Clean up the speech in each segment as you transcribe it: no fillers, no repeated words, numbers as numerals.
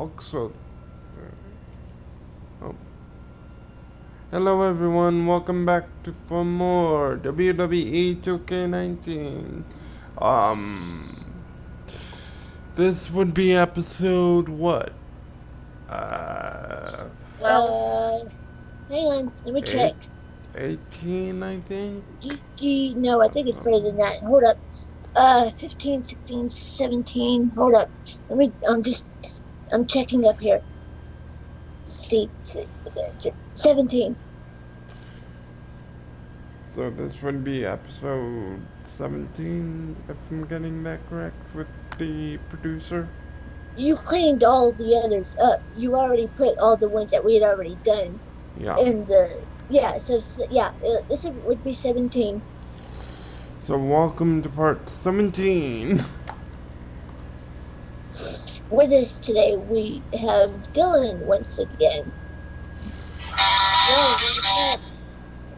talk, so... Oh. Hello everyone, welcome back to for more WWE 2K19. This would be episode what? Uh, Uh, Hang on, let me eight, check. 18, I think? No, I think it's further than that. Hold up. 15, 16, 17. Hold up. I'm checking up here. See, 17. So this would be episode 17, if I'm getting that correct, with the producer. You cleaned all the others up. You already put all the ones that we had already done Yeah. in yeah, this would be 17. So welcome to part 17. With us today, we have Dylan once again. Whoa,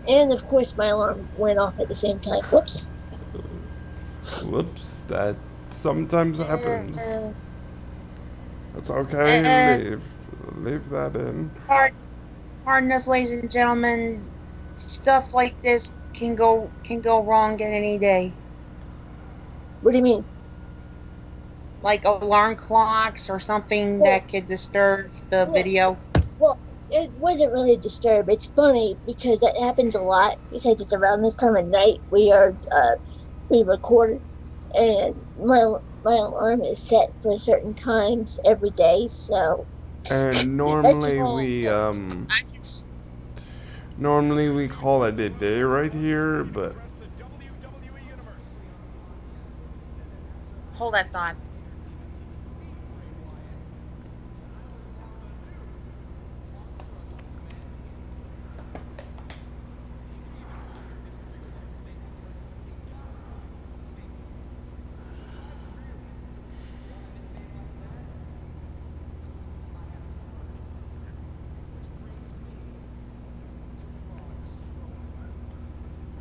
and of course, my alarm went off at the same time. Whoops. Whoops, that sometimes happens. It's Uh, okay, leave that in. pardon us, ladies and gentlemen. Stuff like this can go wrong at any day. What do you mean? Like alarm clocks or something that could disturb the video. Well, it wasn't really disturbed. It's funny because that happens a lot because it's around this time of night we record, and my alarm is set for certain times every day. So And normally we call it a day right here, but Hold that thought.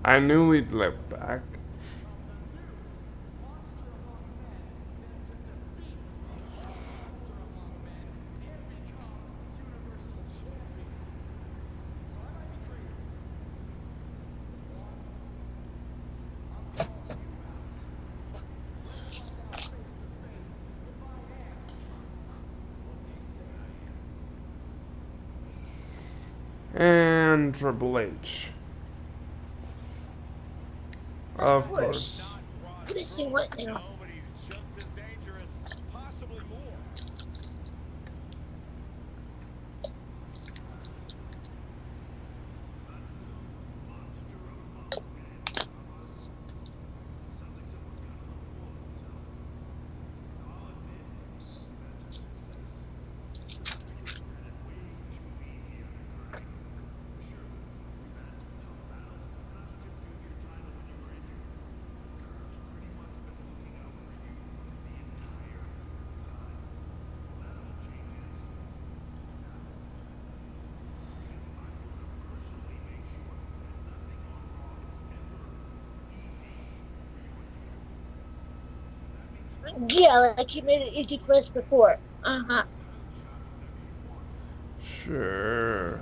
I knew we'd look back. And Triple H. Of course. Let's see what now. Yeah, like you made it easy for us before. Uh-huh. Sure.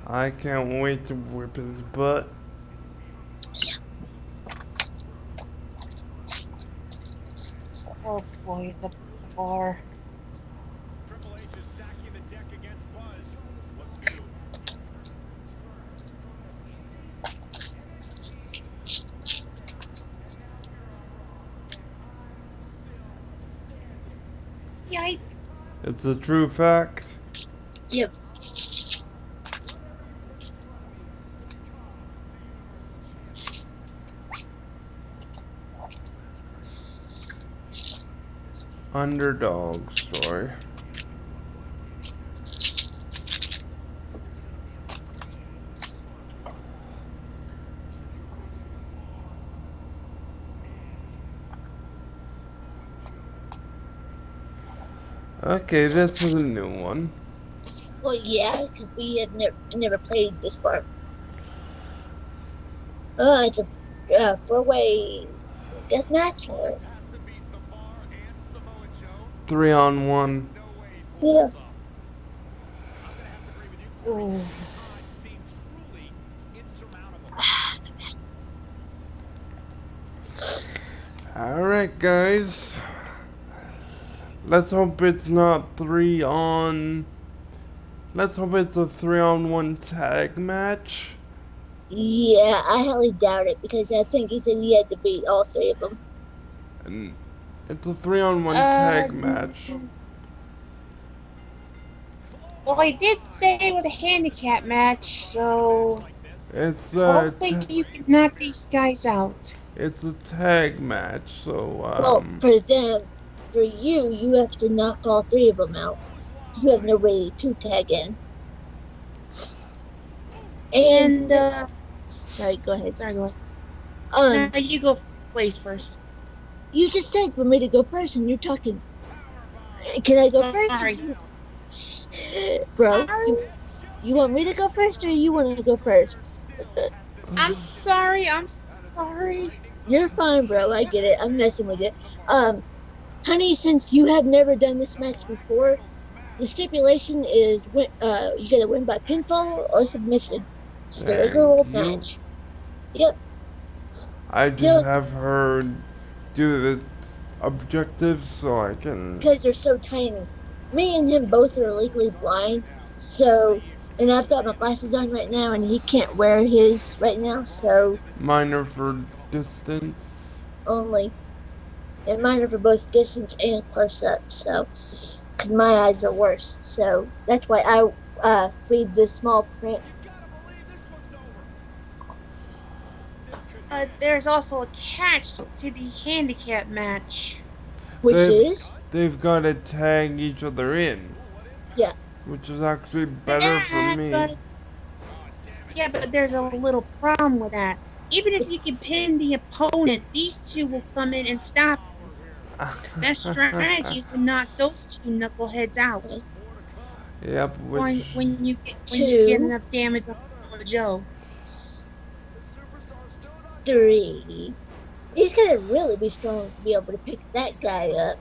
I can't wait to whip his butt. Oh boy, the bar. Triple H is stacking the deck against Buzz. Looks good. Yikes. It's a true fact. Yep. Underdog story. Okay, this is a new one. Well, yeah, because we had never played this part. It's a four-way death match. Has to beat the Bar and Samoa Joe. 3-on-1. No way he Yeah. pulls this off. I'm gonna have to agree with you, Corey. Ooh. The odds seem truly insurmountable. Alright, guys. Let's hope it's not 3-on. Let's hope it's a 3-on-1 tag match. Yeah, I highly doubt it because I think he said he had to beat all three of them. And it's a 3-on-1 tag match. Well, I did say it was a handicap match, so It's hopefully you can knock these guys out. it's a tag match, so Well, for them, for you, you have to knock all three of them out. You have nobody to tag in. And sorry, go ahead. Sorry, go ahead. No, you go place first. You just said for me to go first, and you're talking. Can I go first? Sorry. Bro, you want me to go first, or you want to go first? I'm sorry. You're fine, bro. I get it. I'm messing with you. Honey, since you have never done this match before, the stipulation is you gotta win by pinfall or submission. Standard rule match. Yep. I just have her do the objectives so I can. Because they're so tiny. Me and him both are legally blind, so, and I've got my glasses on right now, and he can't wear his right now, so. Mine are for distance. Only. And mine are for both distance and close up, so. Because my eyes are worse, so that's why I read the small print. There's also a catch to the handicap match. Which is? They've got to tag each other in. Yeah. Which is actually better for me. But there's a little problem with that. Even if you can pin the opponent, these two will come in and stop them. The best strategy is to knock those two knuckleheads out. Yep, when you get enough damage on Samoa Joe. 3. He's gonna really be strong to be able to pick that guy up.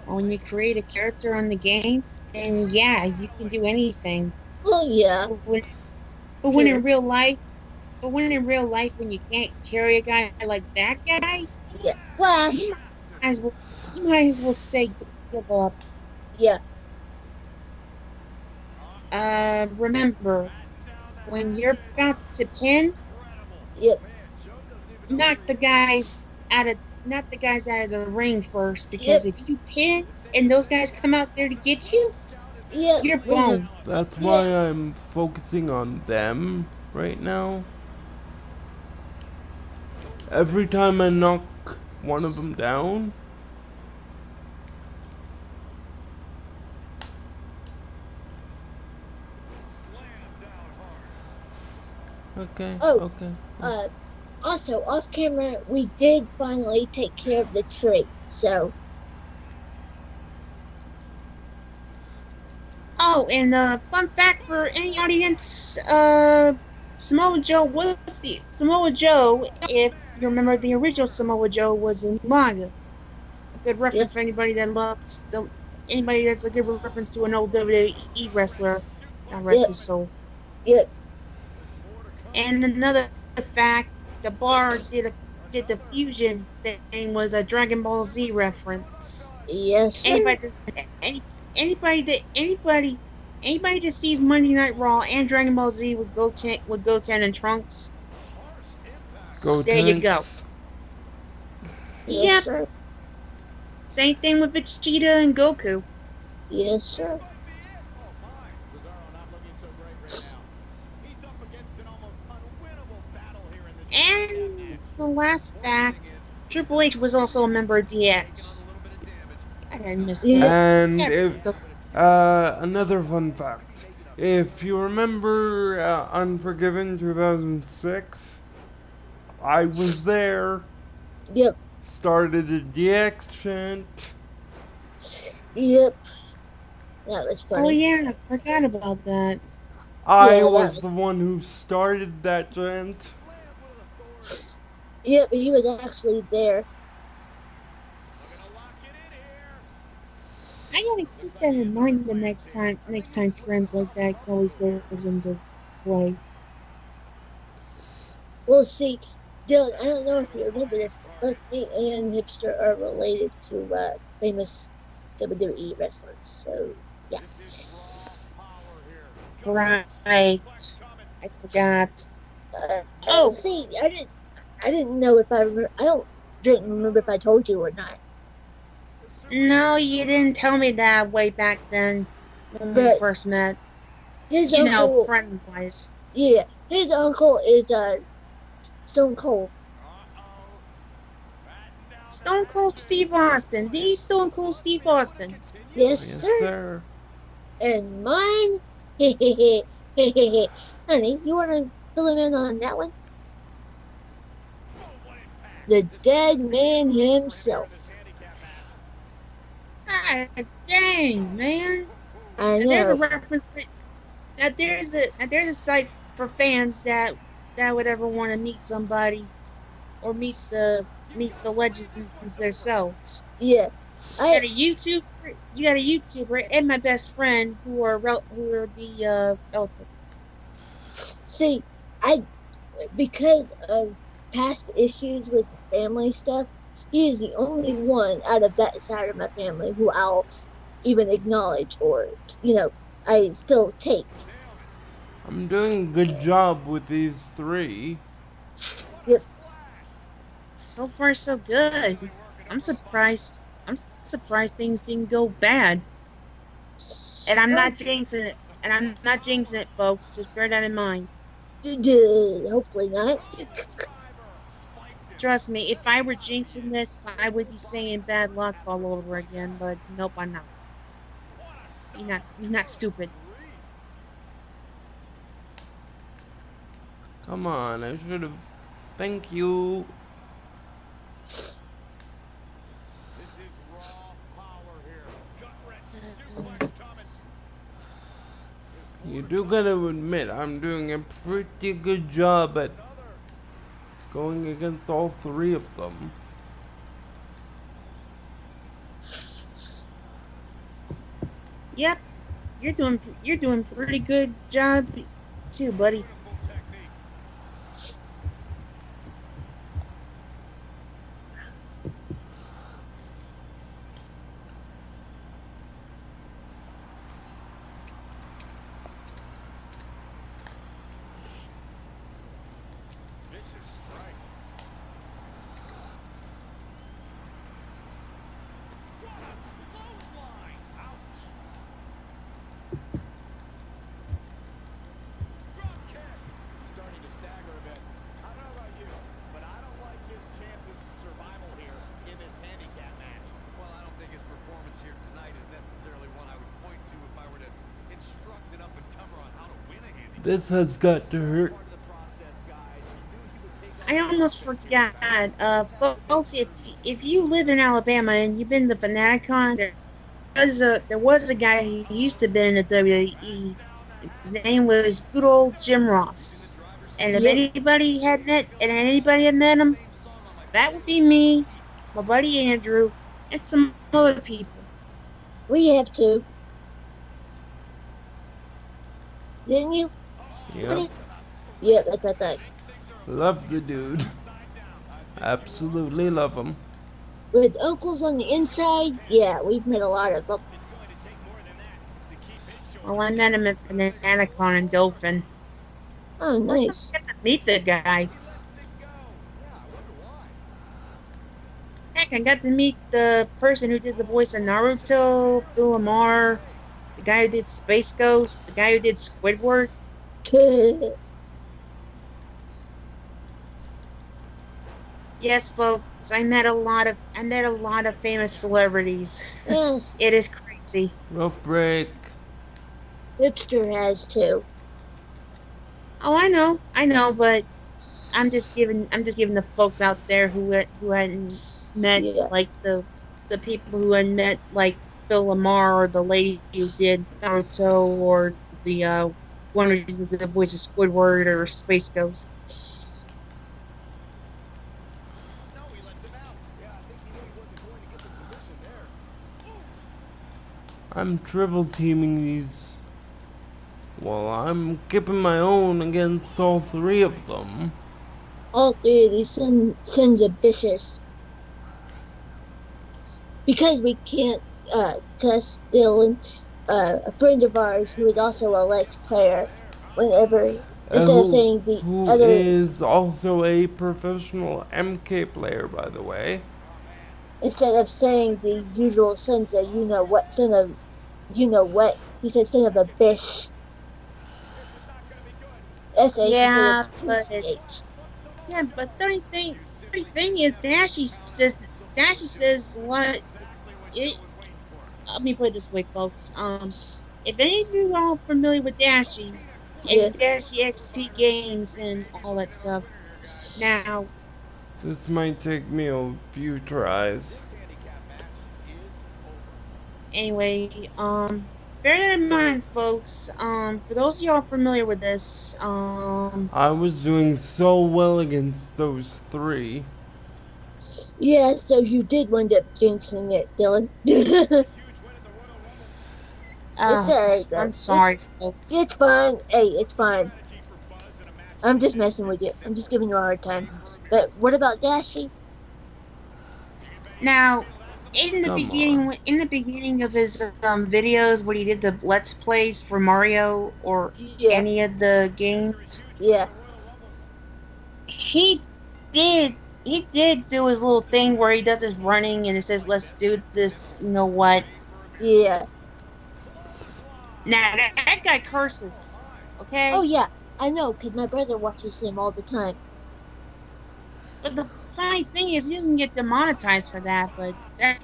When you create a character on the game, then yeah, you can do anything. Well, yeah. But when in real life, when you can't carry a guy like that guy, yeah, Flash, you might as well say give up. Yeah. Remember, when you're about to pin, yep, knock the guys out of the ring first, because if you pin and those guys come out there to get you, you're boned. That's why I'm focusing on them right now. Every time I knock one of them down, okay. Oh, okay. Also, off camera, we did finally take care of the tree, so. Oh, and fun fact for any audience, Samoa Joe, if you remember, the original Samoa Joe was in manga. A good reference for anybody that loves anybody that's a good reference to an old WWE wrestler. God rest his soul. Yep. And another fact, the Bar did the fusion thing was a Dragon Ball Z reference. Yes. Anybody that sees Monday Night Raw and Dragon Ball Z with Goten and Trunks, there you go. Yes, sir. Same thing with Vegeta and Goku. Yes, sir. And the last fact, Triple H was also a member of DX. I missed that. And another fun fact. If you remember Unforgiven 2006, I was there. Yep. Started a DX chant. Yep. That was funny. Oh yeah, I forgot about that. I Yeah, was the one who started that chant. yeah, but he was actually there. I gotta keep that in mind the next time trends like that always goes into play. We'll see. Dylan, I don't know if you remember this, but both me and Hipster are related to famous WWE wrestlers. So yeah. Right. I forgot. Oh, See, I didn't know if didn't remember if I told you or not. no, you didn't tell me that way back then when we But first met. his You know, uncle, friend wise. yeah, his uncle is Stone Cold. Stone Cold Steve Austin. The Stone Cold Steve Austin. Yes, Yes, sir. sir. And mine, honey, you want to fill him in on that one? The dead man himself. Ah, dang, man. I Now there's a know. reference. There's a site for fans that would ever want to meet somebody or meet the legends themselves. Yeah, You I got a YouTuber, you got a YouTuber, and my best friend who are the relatives. see. I because of past issues with family stuff. He is the only one out of that side of my family who I'll even acknowledge or I still take. I'm doing a good job with these three. Yep. So far, so good. I'm surprised. I'm surprised things didn't go bad. And I'm Oh, not jinxing it. And I'm not jinxing it, folks. Just bear that in mind. hopefully not. Trust me, if I were jinxing this, I would be saying bad luck all over again. But nope, I'm not. You're not stupid. Come on, I should have. Thank you. You do gotta admit, I'm doing a pretty good job at going against all three of them. Yep, you're doing pretty good job too, buddy. This has got to hurt. I almost forgot, folks. If you live in Alabama and you've been to Fanaticon, there was a guy who used to be in the WWE. His name was good old Jim Ross. And if Yep. anybody had met him, that would be me, my buddy Andrew, and some other people. We have to, didn't you? Yep. Yeah, that's. Love the dude. Absolutely love him. With uncles on the inside, yeah, we've met a lot of them. Well, I met him at Fanaticon in Dauphin. Oh, First time nice. I got to meet the guy. Heck, I got to meet the person who did the voice of Naruto, Bill Lamar, the guy who did Space Ghost, the guy who did Squidward. Yes, folks, I met a lot of famous celebrities. Yes, It is crazy. Rope break. Hipster has too. Oh, I know, but I'm just giving the folks out there who hadn't met Yeah. like the people who had met like Bill Lamar or the lady who did Naruto or the one of the voice of Squidward or Space Ghost. No, he lets him out. Yeah, I think he knew he wasn't going to get the submission there. I'm triple teaming these. Well, I'm keeping my own against all three of them. All three of these sons of bitches. Because we can't test Dylan, a friend of ours who is also a Let's Player, whenever, instead of Who, saying the who other, is also a professional MK player, by the way. instead of saying the usual sons of you know what, son of you know what, he said son of a bish. SH instead of Yeah, but TCH. yeah, but the only thing is Dashy says what it. Let me put it this way, folks. If any of you are familiar with Dashy Yeah, and Dashy XP games and all that stuff, now This might take me a few tries. anyway, bear that in mind, folks. For those of y'all familiar with this, I was doing so well against those three. yeah. So you did wind up jinxing it, Dylan. It's uh, alright though. I'm sorry, folks. It's fine. Hey, it's fine. I'm just messing with you. I'm just giving you a hard time. But what about Dashy? Now, in the Come on. beginning of his videos, when he did the Let's Plays for Mario or Yeah, any of the games, yeah, he he did do his little thing where he does his running and it says let's do this, you know what. yeah. Now that guy curses, Oh okay. yeah, I know, cause my brother watches him all the time. But the funny thing is he doesn't get demonetized for that, but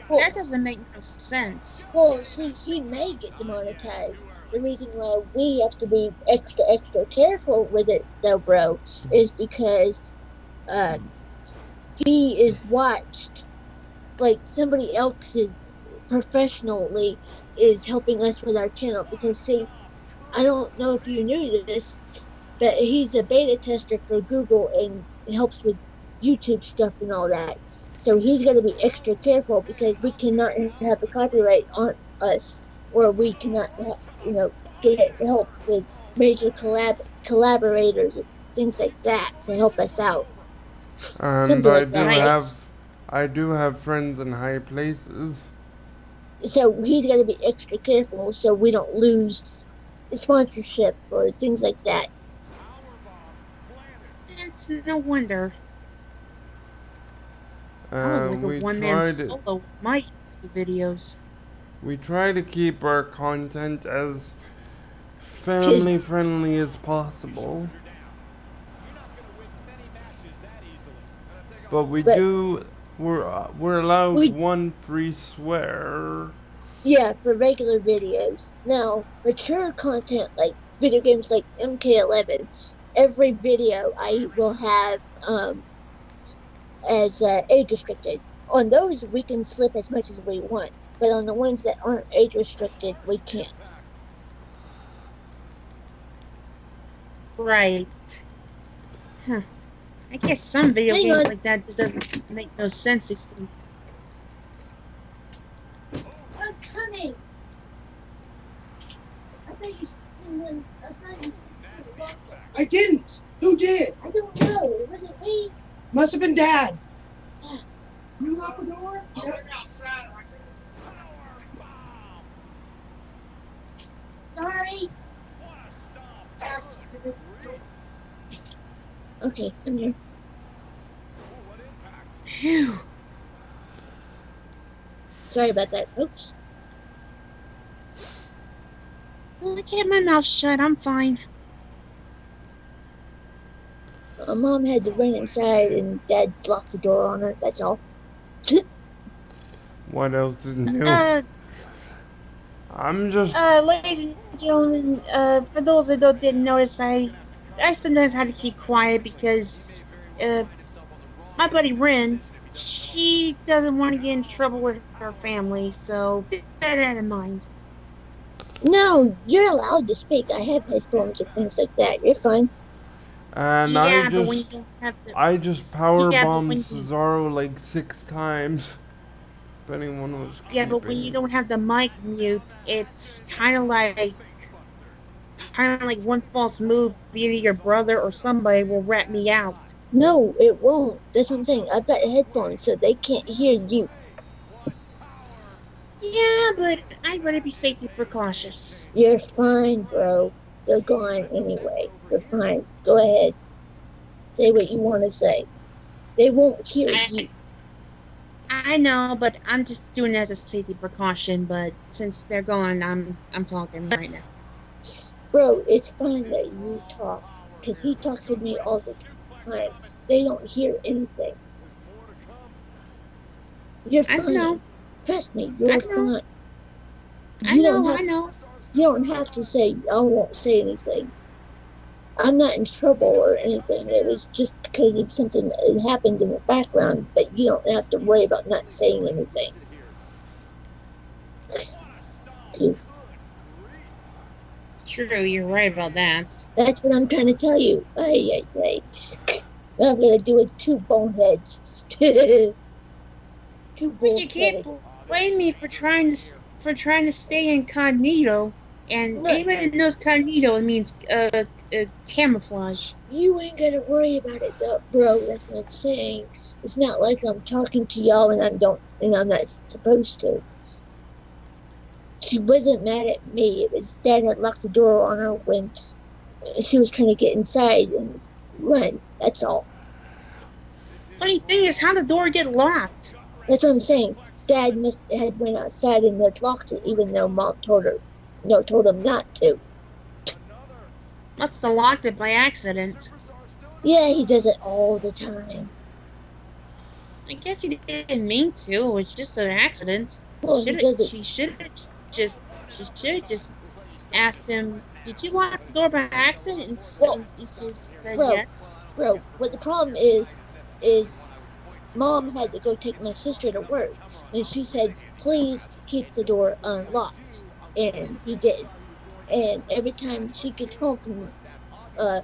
Well, that doesn't make no sense. see, he may get demonetized. The reason why we have to be extra careful with it, though, bro, is because uh, he is watched. Like somebody else is professionally is helping us with our channel. Because see, I don't know if you knew this, but he's a beta tester for Google and helps with YouTube stuff and all that. So he's got to be extra careful because we cannot have a copyright on us, or we cannot, get help with major collaborators and things like that to help us out. And Something like that, right? I do have friends in high places. So he's got to be extra careful so we don't lose sponsorship or things like that. It's no wonder. I was like a We one-man tried solo with my videos. we try to keep our content as family friendly as possible. But But we're allowed we, one free swear. yeah, for regular videos. Now, mature content like video games like MK11, every video I will have as age restricted. On those, we can slip as much as we want, but on the ones that aren't age restricted, we can't. Right. Huh. I guess some video Hang games on. like that just doesn't make no sense. I'm coming. I thought you said I thought you said I didn't. Who did? I don't know. Was it me? Must have been Dad. You lock the door? Sorry. Okay, I'm here. Phew. Sorry about that, folks. Well, I kept my mouth shut. I'm fine. Mom had to run inside and Dad locked the door on her. That's all. What else is new? I'm just Ladies and gentlemen, for those that didn't notice, I sometimes have to keep quiet because, my buddy Ren, she doesn't want to get in trouble with her family, so bear that in mind. No, you're allowed to speak. I have headphones and things like that. You're fine. And Yeah, but when you don't have the I just power yeah, but bombed when you Cesaro like 6 times. If anyone was yeah, but when you keeping. don't have the mic mute, it's kind of like one false move, either your brother or somebody will rat me out. No, it won't. That's what I'm saying. I've got headphones so they can't hear you. Yeah, but I'd rather be safety precautious. You're fine, bro. They're gone anyway. You're fine. Go ahead. Say what you want to say. They won't hear I you. I know, but I'm just doing it as a safety precaution. But since they're gone, I'm talking right now. Bro, it's fine that you talk. Because he talks with me all the time. They don't hear anything. You're I know, fine. Trust me, I you're know, fine. I You don't know, have I know. you don't have to say I won't say anything. I'm not in trouble or anything. It was just because of something that had happened in the background, but you don't have to worry about not saying anything. Goof. True, you're right about that. That's what I'm trying to tell you. Ay, ay, ay. I'm gonna do it two boneheads. Two But you can't bullheaded. blame me for trying to stay incognito. And No, anybody that knows cognito, it means camouflage. you ain't gonna worry about it, though, bro. That's what I'm saying. It's not like I'm talking to y'all and I'm not supposed to. She wasn't mad at me. It was Dad had locked the door on her when she was trying to get inside and run. That's all. Funny thing is, how the door get locked? That's what I'm saying. Dad must had went outside and had locked it, even though Mom told her, no, told him not to. Must have locked it by accident. Yeah, he does it all the time. I guess he didn't mean to. It was just an accident. Well, he does it. She should have just asked him, "Did you lock the door by accident?" And, Well, and he just said bro, yes. what the problem is Mom had to go take my sister to work, and she said, "Please keep the door unlocked," and he did. And every time she gets home from uh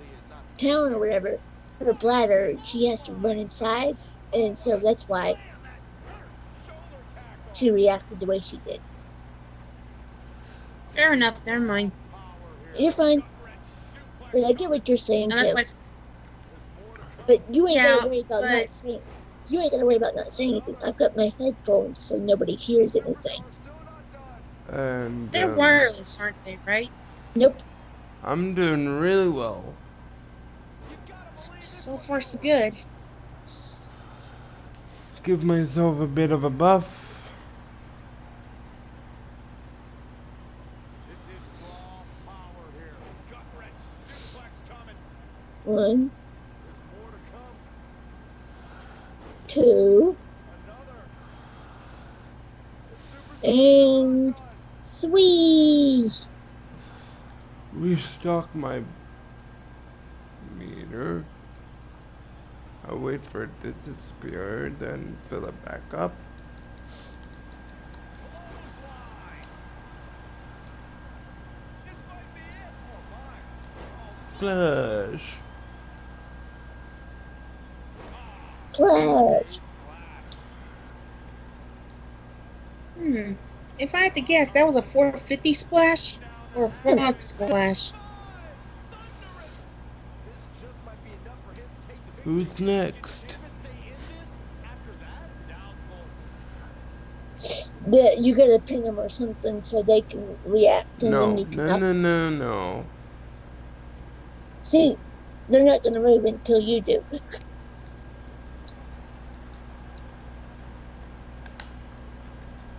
town or whatever, her bladder, she has to run inside, and so that's why she reacted the way she did. Fair enough. Never mind. You're fine, but I get what you're saying And that's too. why. But you ain't gotta Yeah, worry about but not saying. You ain't gotta worry about not saying anything. I've got my headphones so nobody hears anything. And they're wireless, aren't they? Right? Nope. I'm doing really well. So far, so good. Give myself a bit of a buff. One, two, and three. Restock my meter. I wait for it to disappear, then fill it back up. Splash. Flash. If I had to guess, that was a 450 splash or a frog splash. Who's next? You gotta ping them or something so they can react, and then No, you can no. see. They're not gonna move until you do.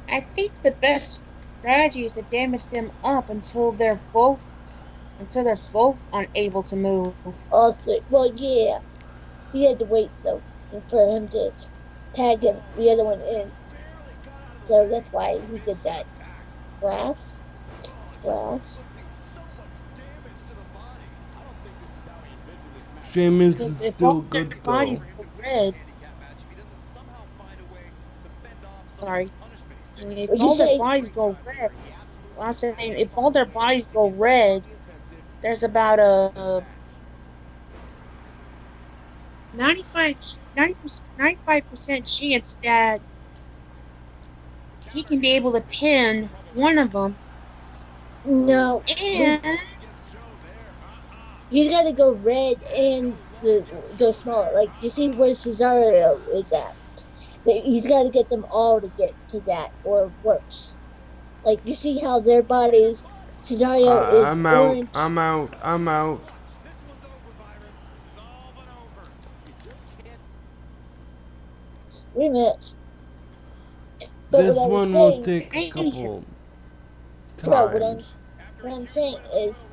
I think the best strategy is to damage them up until they're both unable to move. Also, well, yeah, he had to wait though for him to tag him the other one in. So that's why he did that. Splash, splash. Sheamus is Because if still all their good bodies though. go red, sorry, if What'd you all their say? bodies go red, I'm saying if all their bodies go red, there's about a 95, 95% chance that he can be able to pin one of them, No, and he's got to go red and go smaller. Like you see where Cesario is at. He's got to get them all to get to that or worse. Like you see how their bodies, Cesario is I'm out. orange. I'm out. I'm out. Rematch. But This what I was one will saying, take a danger. couple bro, times. what I'm saying is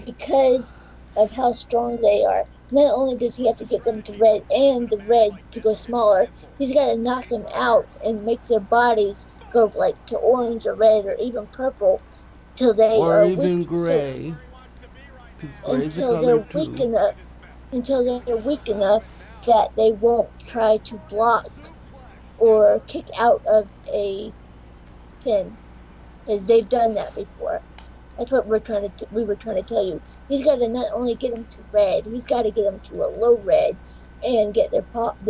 because of how strong they are. Not only does he have to get them to red and the red to go smaller, he's got to knock them out and make their bodies go like to orange or red or even purple till they Or are weak. even So gray. Because gray is a until color they're weak too. enough, that they won't try to block or kick out of a pin because they've done that before. That's what we were trying to tell you. He's got to not only get them to red, he's got to get them to a low red and get their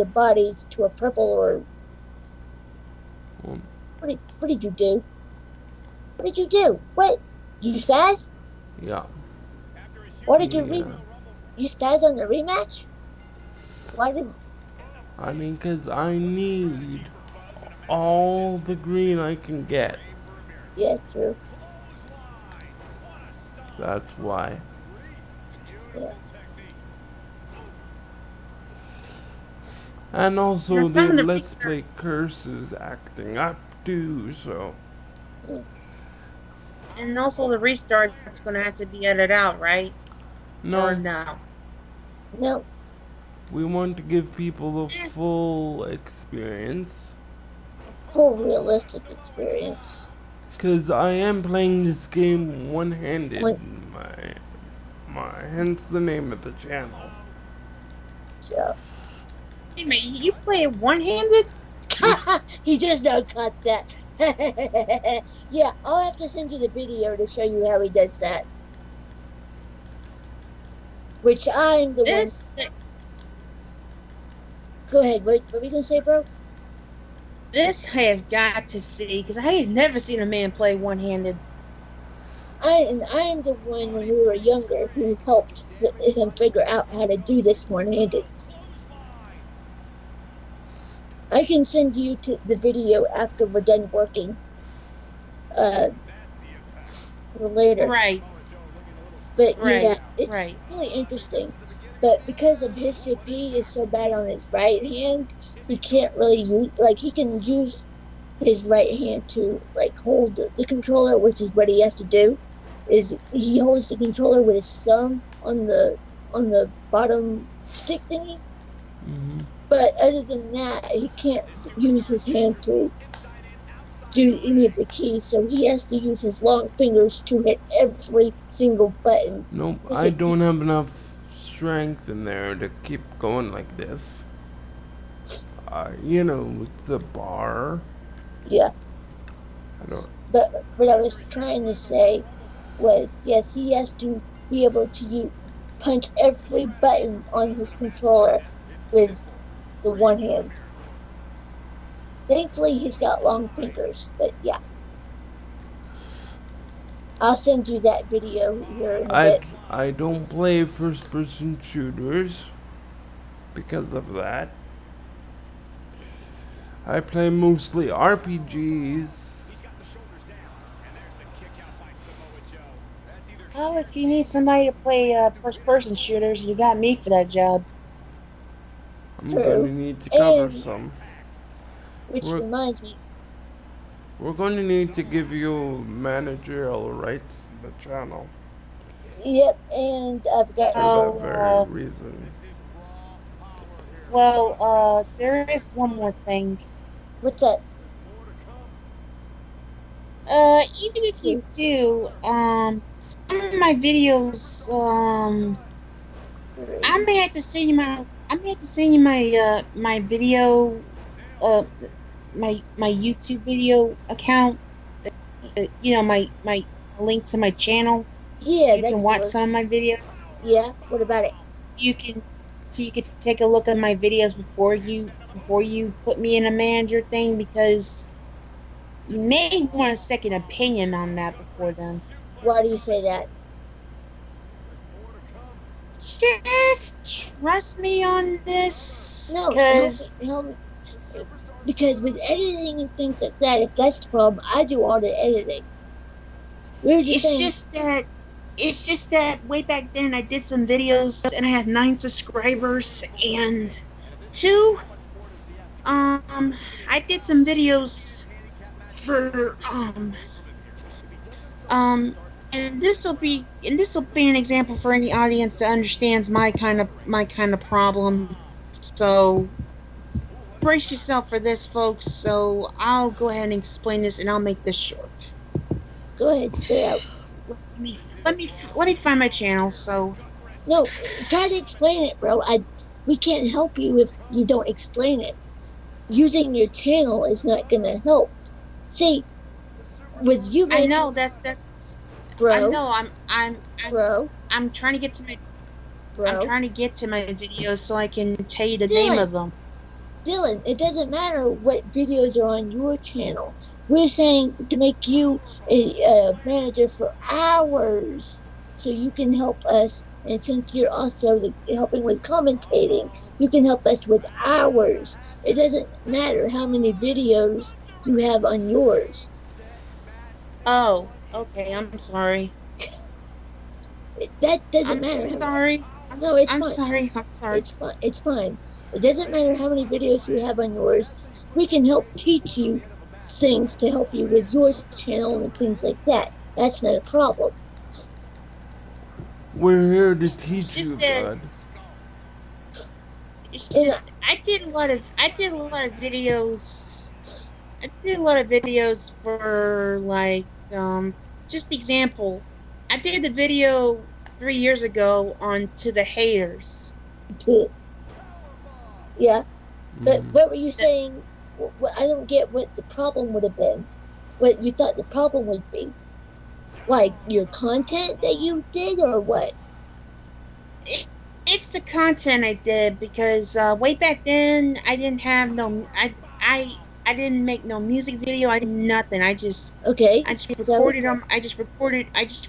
bodies to a purple or Um, what did you do? What did you do? What? You spaz? yeah. Why did Yeah. you spaz on the rematch? Why did I mean, because I need all the green I can get. yeah, true. That's why. Yeah. And Now also, some the of the Let's research, Play curse is acting up too, so. Yeah. and also the restart's going to have to be edited out, right? Or No, no? No, we want to give people the Eh, full experience. full realistic experience. Because I am playing this game one-handed. When Hence the name of the channel. so wait a minute, you play it one-handed? Yes. he just don't cut that. Yeah, I'll have to send you the video to show you how he does that. Which I'm the one. This Go ahead. What were you gonna say, bro? this I have got to see because I have never seen a man play one-handed. I'm the one when we were younger who helped him figure out how to do this one-handed. I can send you to the video after we're done working. Uh, for later. Right, But yeah, right, it's right. really interesting. But because of his CP is so bad on his right hand, he can't really use like he can use his right hand to like hold the controller, which is what he has to do. Is he holds the controller with his thumb on the bottom stick thingy. Hmm. But other than that, he can't use his hand to do any of the keys, so he has to use his long fingers to hit every single button. Nope, Just I hit, don't have enough strength in there to keep going like this. With the bar. yeah. I don't. But what I was trying to say was, yes, he has to be able to punch every button on his controller with the one hand. Thankfully, he's got long fingers, but yeah, I'll send you that video here in a I, bit. I don't play first person shooters because of that. I play mostly RPGs. Oh, if you need somebody to play first-person shooters, you got me for that job. I'm going to True, need to cover and some. which We're, reminds me, we're going to need to give you managerial rights to the channel yep, and I've got for that Well, very reason. there is one more thing. what's that? Even if you do, some of my videos, I may have to send you my video, uh, my YouTube video account. my link to my channel, so Yeah, you can that's the watch word. some of my videos. Yeah, what about it? You can so you could take a look at my videos before you put me in a manager thing, because you may want a second opinion on that before then. Why do you say that? Just trust me on this, No, because help me, because with editing and things like that, if that's the problem, I do all the editing. We were just it's saying, just that it's just that way back then I did some videos and I had 9 subscribers, and two, I did some videos for um and this will be an example for any audience that understands my kind of problem. So brace yourself for this, folks. So I'll go ahead and explain this, and I'll make this short. go ahead, spit it out. Let me find my channel. So No, try to explain it, bro. We can't help you if you don't explain it. Using your channel is not gonna help. See, with you I making, know that's I bro, know I'm bro, I'm trying to get to my I'm bro, trying to get to my videos so I can tell you the name Dylan, of them. Dylan, it doesn't matter what videos are on your channel. We're saying to make you a manager for hours so you can help us. And since you're also helping with commentating, you can help us with hours. It doesn't matter how many videos you have on yours. Oh, okay. I'm sorry. That doesn't I'm matter. sorry. No, it's I'm fine. sorry. I'm sorry. It's fine. It's fine. It doesn't matter how many videos you have on yours. We can help teach you things to help you with your channel and things like that. That's not a problem. We're here to It's teach you, just that bud. it's And just I did a lot of videos. I did a lot of videos for, like, just example. I did the video 3 years ago on to the haters. yeah, but Mm. what were you That saying? What, I don't get what the problem would have been. What you thought the problem would be? Like your content that you did, or what? it, it's the content I did, because way back then I didn't have no I didn't make no music video. I did nothing. I just Okay, I just so recorded on I just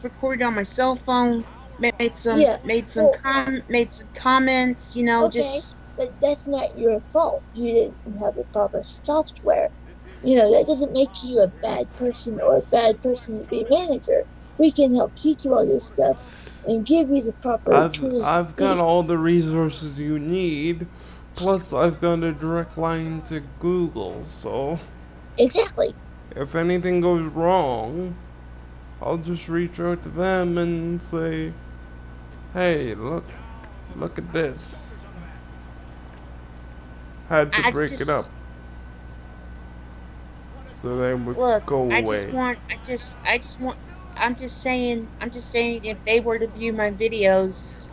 recorded on my cell phone. Made some yeah, made some well, com made some comments. okay, Just but that's not your fault. You didn't have the proper software. That doesn't make you a bad person or a bad person to be manager. We can help teach you all this stuff and give you the proper tools to I've got be. all the resources you need. Plus, I've got a direct line to Google, so Exactly. if anything goes wrong, I'll just reach out to them and say, "Hey, look at this." Had to I break it up just so they would look. go I just away. want. I just want. I'm just saying. If they were to view my videos,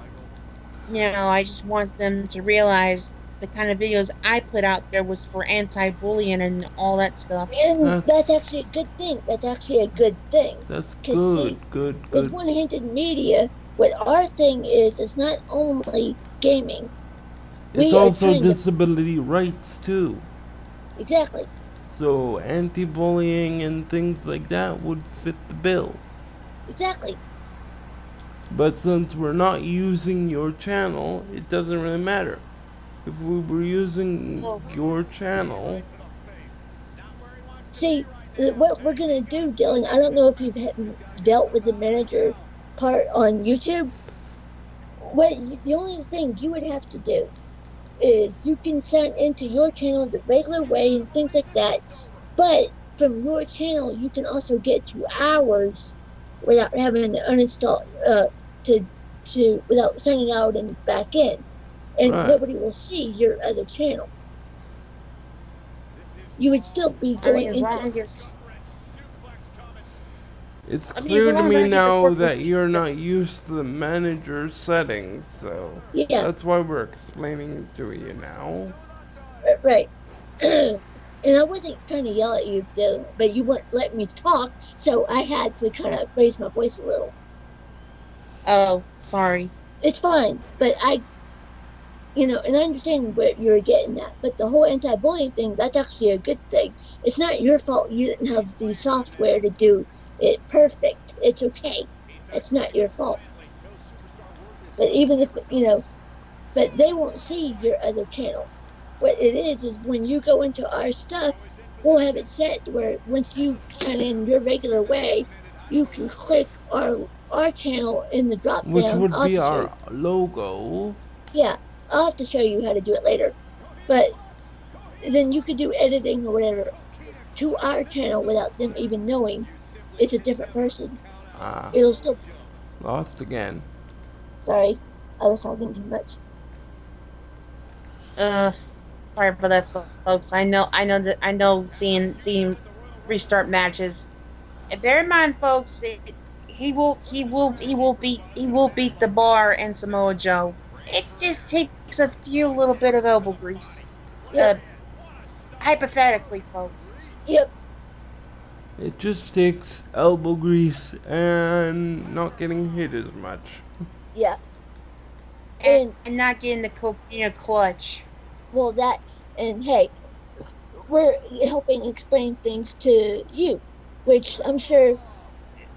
I just want them to realize the kind of videos I put out there was for anti-bullying and all that stuff. And that's That's actually a good thing. That's actually a good thing. that's Because, good, see, good, with good. one handed media, what our thing is, it's not only gaming. It's We are also trying to. disability rights too. Exactly. So anti-bullying and things like that would fit the bill. Exactly. But since we're not using your channel, it doesn't really matter. If we were using So your channel, See, what we're gonna do, Dylan. I don't know if you've dealt with the manager part on YouTube. The only thing you would have to do is you can sign into your channel the regular way and things like that. But from your channel, you can also get to hours without having to uninstall to without signing out and back in, and right? nobody will see your other channel. You would still be I mean, going into. It's as clear to long as me I get the now corporate that you're views, not used to the manager settings, so Yeah, that's why we're explaining it to you now. right. And I wasn't trying to yell at you, though, but you weren't letting me talk, so I had to kind of raise my voice a little. Oh, sorry. It's fine, but and I understand where you're getting at, but the whole anti-bullying thing, that's actually a good thing. It's not your fault you didn't have the software to do it perfect. It's okay. That's not your fault. But even if, but they won't see your other channel. What it is when you go into our stuff, we'll have it set where once you sign in your regular way, you can click our channel in the drop Which down. would be our logo. Yeah, I'll have to show you how to do it later. But then you could do editing or whatever to our channel without them even knowing it's a different person. Ah, It'll still. lost again. Sorry, I was talking too much. Uh, Sorry about that, folks. I know. Seeing restart matches. And bear in mind, folks, he will beat the Bar and Samoa Joe. It just takes a few little bit of elbow grease. Yep, Hypothetically, folks. yep, It just takes elbow grease and not getting hit as much. yeah. And not getting the cocaine clutch. Well, and hey, we're helping explain things to you, which I'm sure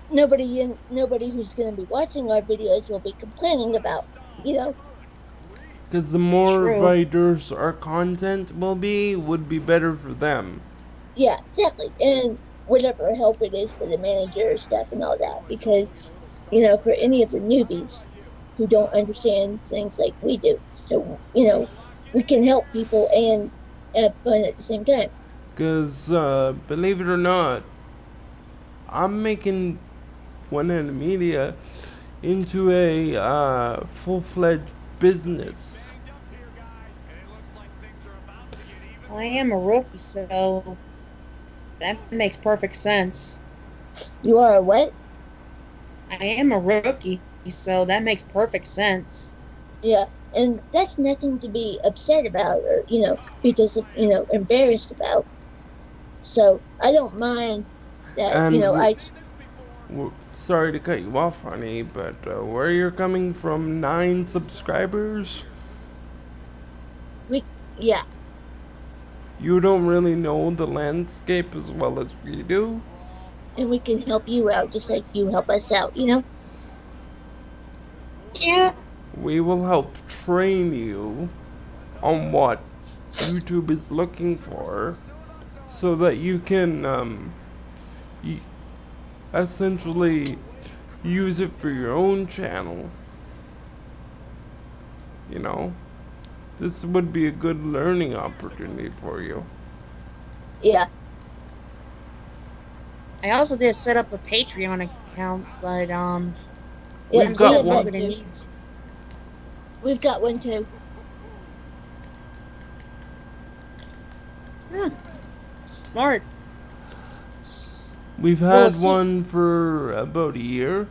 nobody who's going to be watching our videos will be complaining about. You know, Because the more True. diverse our content would be better for them. yeah, exactly, and whatever help it is for the manager stuff and all that, because for any of the newbies who don't understand things like we do, so we can help people and have fun at the same time. Because, believe it or not, I'm making One Hand Media into a full-fledged business. I am a rookie, so that makes perfect sense. You are a what? I am a rookie, so that makes perfect sense. Yeah, and that's nothing to be upset about or be just embarrassed about. So I don't mind that. And sorry to cut you off, honey, but where you're coming from, 9 subscribers? Yeah, You don't really know the landscape as well as we do? and we can help you out just like you help us out. Yeah, We will help train you on what YouTube is looking for so that you can essentially use it for your own channel. You know? This would be a good learning opportunity for you. Yeah, I also did set up a Patreon account, but yeah. We've got one. We've got one too. Smart. We've Well, had one for about a year.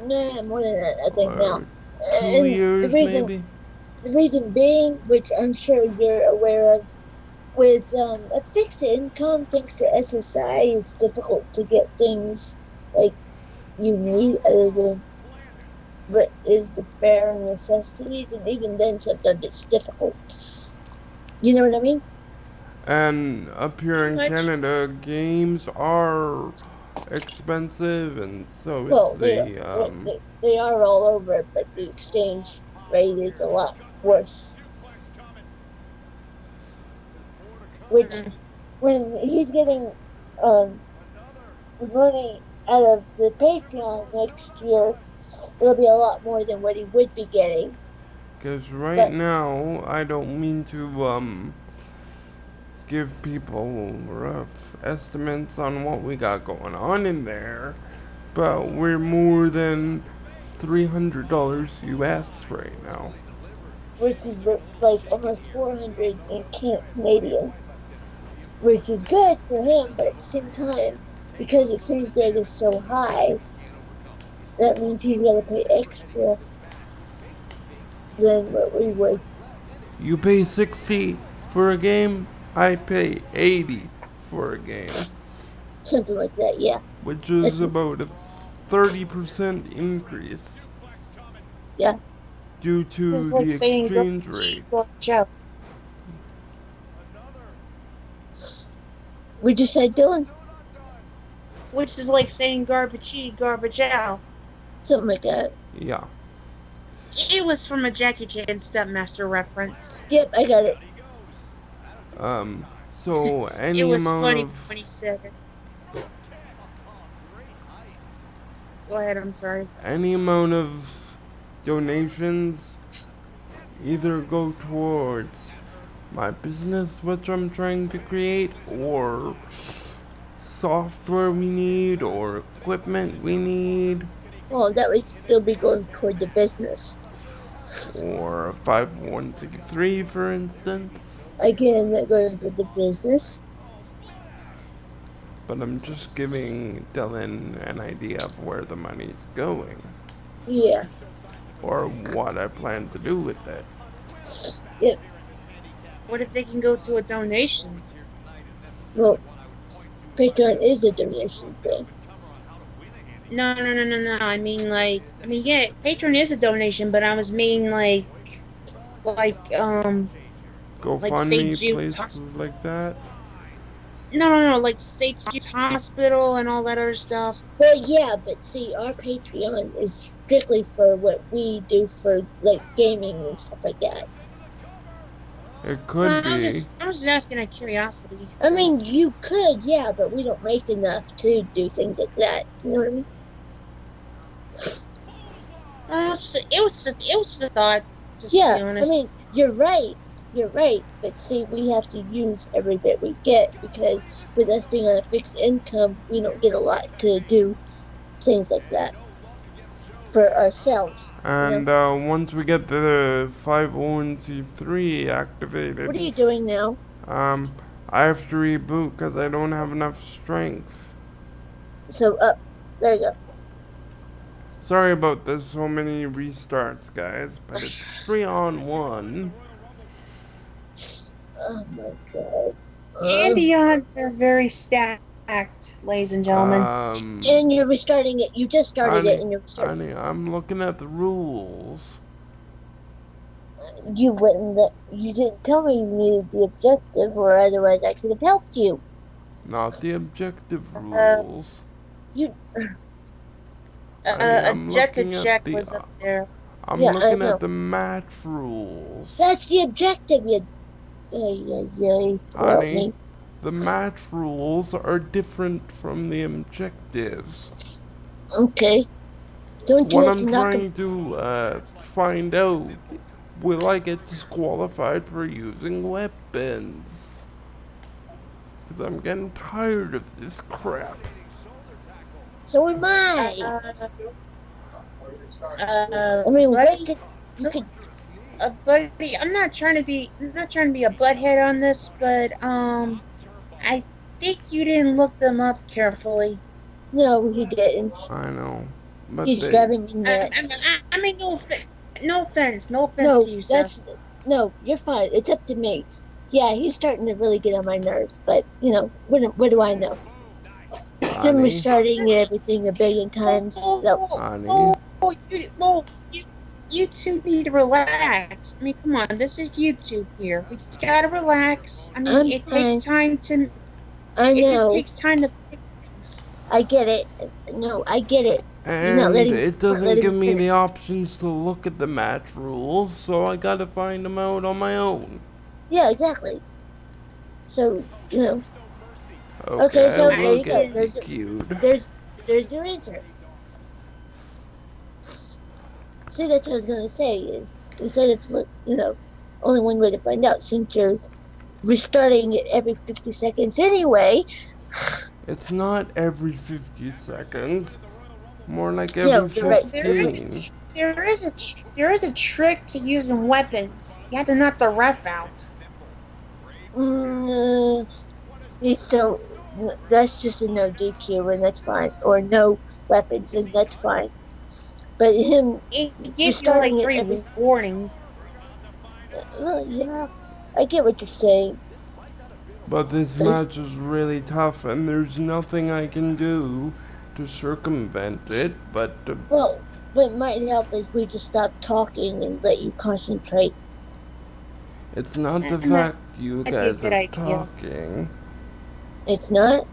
Nah, more than that, I think now. Or 2 And years, maybe. the reason being, which I'm sure you're aware of, with a fixed income thanks to SSI, it's difficult to get things like you need other than what is the bare necessities, and even then sometimes it's difficult. You know what I mean? And up here in Pretty much. Canada, games are expensive, and so Well, it's the they are all over, but the exchange rate is a lot worse. Which, when he's getting the money out of the Patreon next year, it'll be a lot more than what he would be getting. because right But- now I don't mean to give people rough estimates on what we got going on in there, but we're more than $300 US right now. Which is like almost 400 in Canadian, which is good for him, but at the same time, because the exchange rate is so high, that means he's got to pay extra than what we would. You pay 60 for a game? I pay 80 for a game, Something like that, yeah. which is That's, about a 30% increase yeah. due This is to like the saying go exchange cheat, rate. go Joe. What'd you say, Dylan? Which is like saying garbage in, garbage out. Something like that. Yeah. It was from a Jackie Chan Stepmaster reference. Yep, I got it. So It any was amount funny when he of said it. Go ahead, I'm sorry. any amount of donations either go towards my business which I'm trying to create, or software we need, or equipment we need, Well, that would still be going toward the business. or a 501c3 for instance. Again, that goes with the business. But I'm just giving Dylan an idea of where the money's going, Yeah. or what I plan to do with it. Yep. What if they can go to a donation? Well, Patreon is a donation thing. No. I mean, yeah, Patreon is a donation, but I was meaning like St. GoFundMe, Jude's places Hospital. like that. No, like St. Jude's Hospital and all that other stuff. Well, yeah, but see, our Patreon is strictly for what we do for like gaming and stuff like that. It could I was be. just asking out of curiosity. I mean, you could, yeah, but we don't make enough to do things like that. You know what I mean? It was the thought. Just Yeah, to be honest. I mean, you're right. You're right. But see, we have to use every bit we get because with us being on a fixed income, we don't get a lot to do things like that for ourselves. And once we get the 501c3 activated, What are you doing now? I have to reboot because I don't have enough strength. So, there you go. Sorry about this, so many restarts, guys, but it's 3-on-1. Oh my god. And the odds are very stacked, ladies and gentlemen. And you're restarting it. You just started it and you're restarting Honey, I'm looking at the rules. it. You wouldn't. You didn't tell me you needed the objective, or otherwise I could have helped you. Not the objective rules. You. I'm Objective looking at check the, was up there. I'm Yeah, I looking know. at the match rules. That's the objective. You. Help Honey, me. the match rules are different from the objectives. Okay. Don't you What have I'm to knock him? trying to find out, will I get disqualified for using weapons? Because I'm getting tired of this crap. So am I. I mean, buddy, you could. buddy, I'm not trying to be a butthead on this, but I think you didn't look them up carefully. No, he didn't. I know. But He's driving me nuts. I mean, no offense No, to you, sir. no. You're fine. It's up to me. Yeah, he's starting to really get on my nerves. But you know, what do I know? Him Honey, restarting everything a billion times. No. honey, You two need to relax. I mean, come on, this is YouTube here. We just gotta relax. I mean, I'm it fine. takes time to. I It just know. takes time to fix things. I get it. No, I get it. and not letting- it not doesn't letting give me me finish. the options to look at the match rules, so I gotta find them out on my own. Yeah, exactly. So you know, Okay, so I there will you go. get There's- DQ'd. there's your answer. See, that's what I was gonna say. Is instead of only one way to find out, since you're restarting it every 50 seconds anyway. It's not every 50 seconds. More like Yeah, every you're right. 15. There is a trick to using weapons. You have to knock the ref out. It's still that's just a no DQ and that's fine, or no weapons and that's fine. But him, It You're gives you starting like it 3 every- warnings. yeah, I get what you're saying. But this match is really tough, and there's nothing I can do to circumvent it, but Well, but it might help if we just stop talking and let you concentrate. it's not the And that fact you might be a guys good are idea. talking. It's not?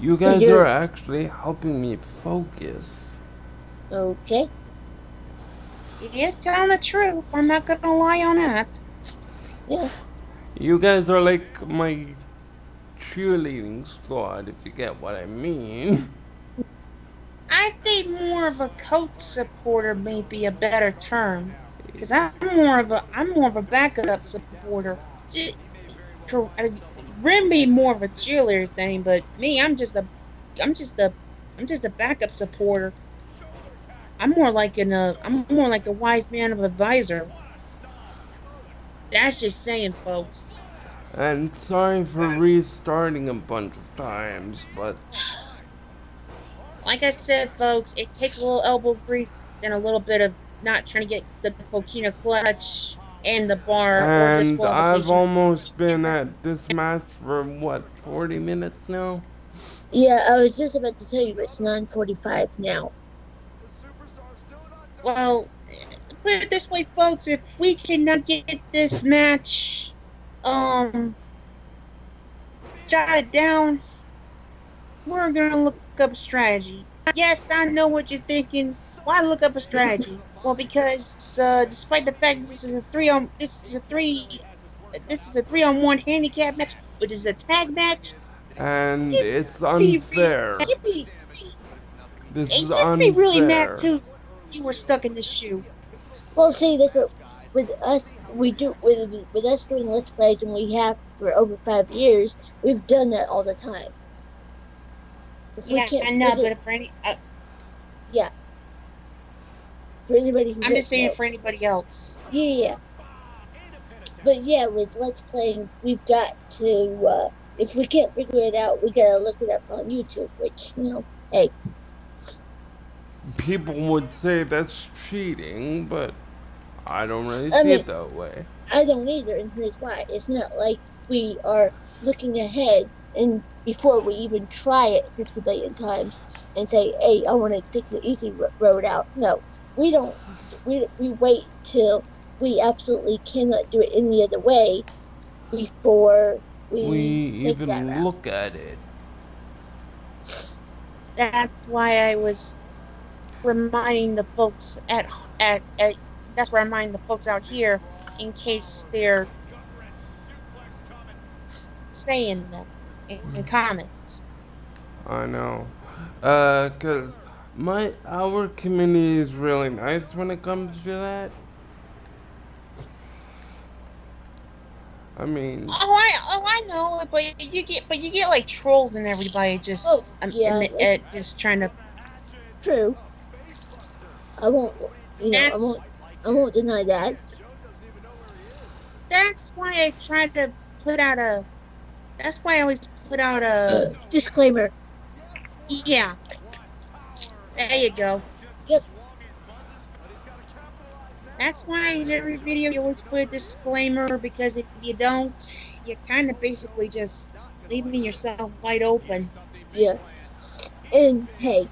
You But guys you're are actually helping me focus. okay. He is telling the truth. I'm not gonna lie on that. Yeah. You guys are like my cheerleading squad, if you get what I mean. I think more of a coach supporter may be a better term, because I'm more of a backup supporter. I mean, Rim be more of a cheerleader thing, but me, I'm just a, I'm just a backup supporter. I'm more like a wise man of advisor. That's just saying, folks. And sorry for restarting a bunch of times, but Like I said, folks, it takes a little elbow grease and a little bit of not trying to get the coquina clutch and the bar or and I've disqualification. almost been at this match for what, 40 minutes now? Yeah, I was just about to tell you it's 9:45 now. Well, put it this way, folks, if we cannot get this match jotted down, we're gonna look up strategy. Yes, I know what you're thinking. Why look up a strategy? Well, because despite the fact this is a 3-on-1 handicap match, which is a tag match. And Give it's me, unfair. This is give me really mad unfair. too. You were stuck in the shoe. Well, see, that's what with us we do with us doing let's plays, and we have for over 5 years. We've done that all the time. If we Yeah, can't I know, figure, but for yeah, for anybody who I'm just doesn't saying know, for anybody else. yeah. But yeah, with let's playing, we've got to. If we can't figure it out, we gotta look it up on YouTube. Which hey, People would say that's cheating, but I don't really I see mean, it that way. I don't either, and here's why. It's not like we are looking ahead and before we even try it 50 billion times and say, hey, I want to take the easy road out. No, we don't. We wait till we absolutely cannot do it any other way before We we take that even route. look at it. That's why I was reminding the folks at that's why I'm reminding the folks out here in case they're saying that in comments. I know. 'Cause our community is really nice when it comes to that. I mean, I know, but you get like trolls and everybody Oh, just yeah, that's just trying to. true. I won't, That's I won't deny that. that's why I try to put out a. That's why I always put out a. Disclaimer. Yeah, there you go. Yep. That's why in every video you always put a disclaimer because if you don't, you're kind of basically just leaving yourself wide open. Yeah. And hey,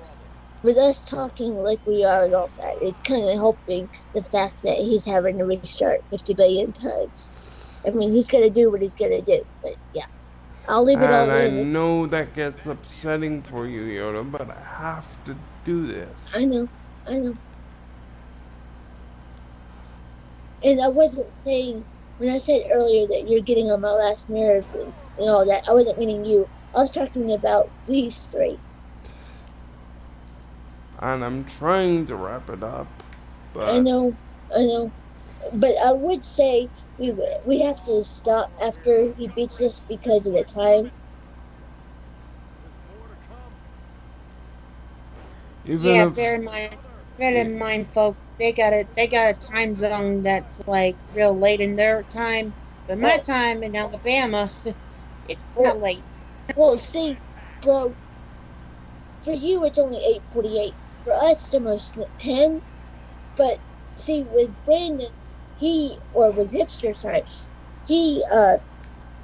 with us talking like we are and all that, it's kind of helping the fact that he's having to restart 50 billion times. I mean, he's gonna do what he's gonna do, but yeah, I'll leave it all and I in. know that gets upsetting for you, Yoda, but I have to do this. I know, I know. And I wasn't saying when I said earlier that you're getting on my last nerve and all that. I wasn't meaning you. I was talking about these three. And I'm trying to wrap it up, but I know, but I would say we have to stop after he beats us because of the time. even Yeah, if bear in mind, folks. They got a time zone that's like real late in their time, but my Well, time in Alabama, it's well, not late. well, see, bro, for you it's only 8:48. For us, it's almost 10. But see, with Brandon, with Hipster, sorry, he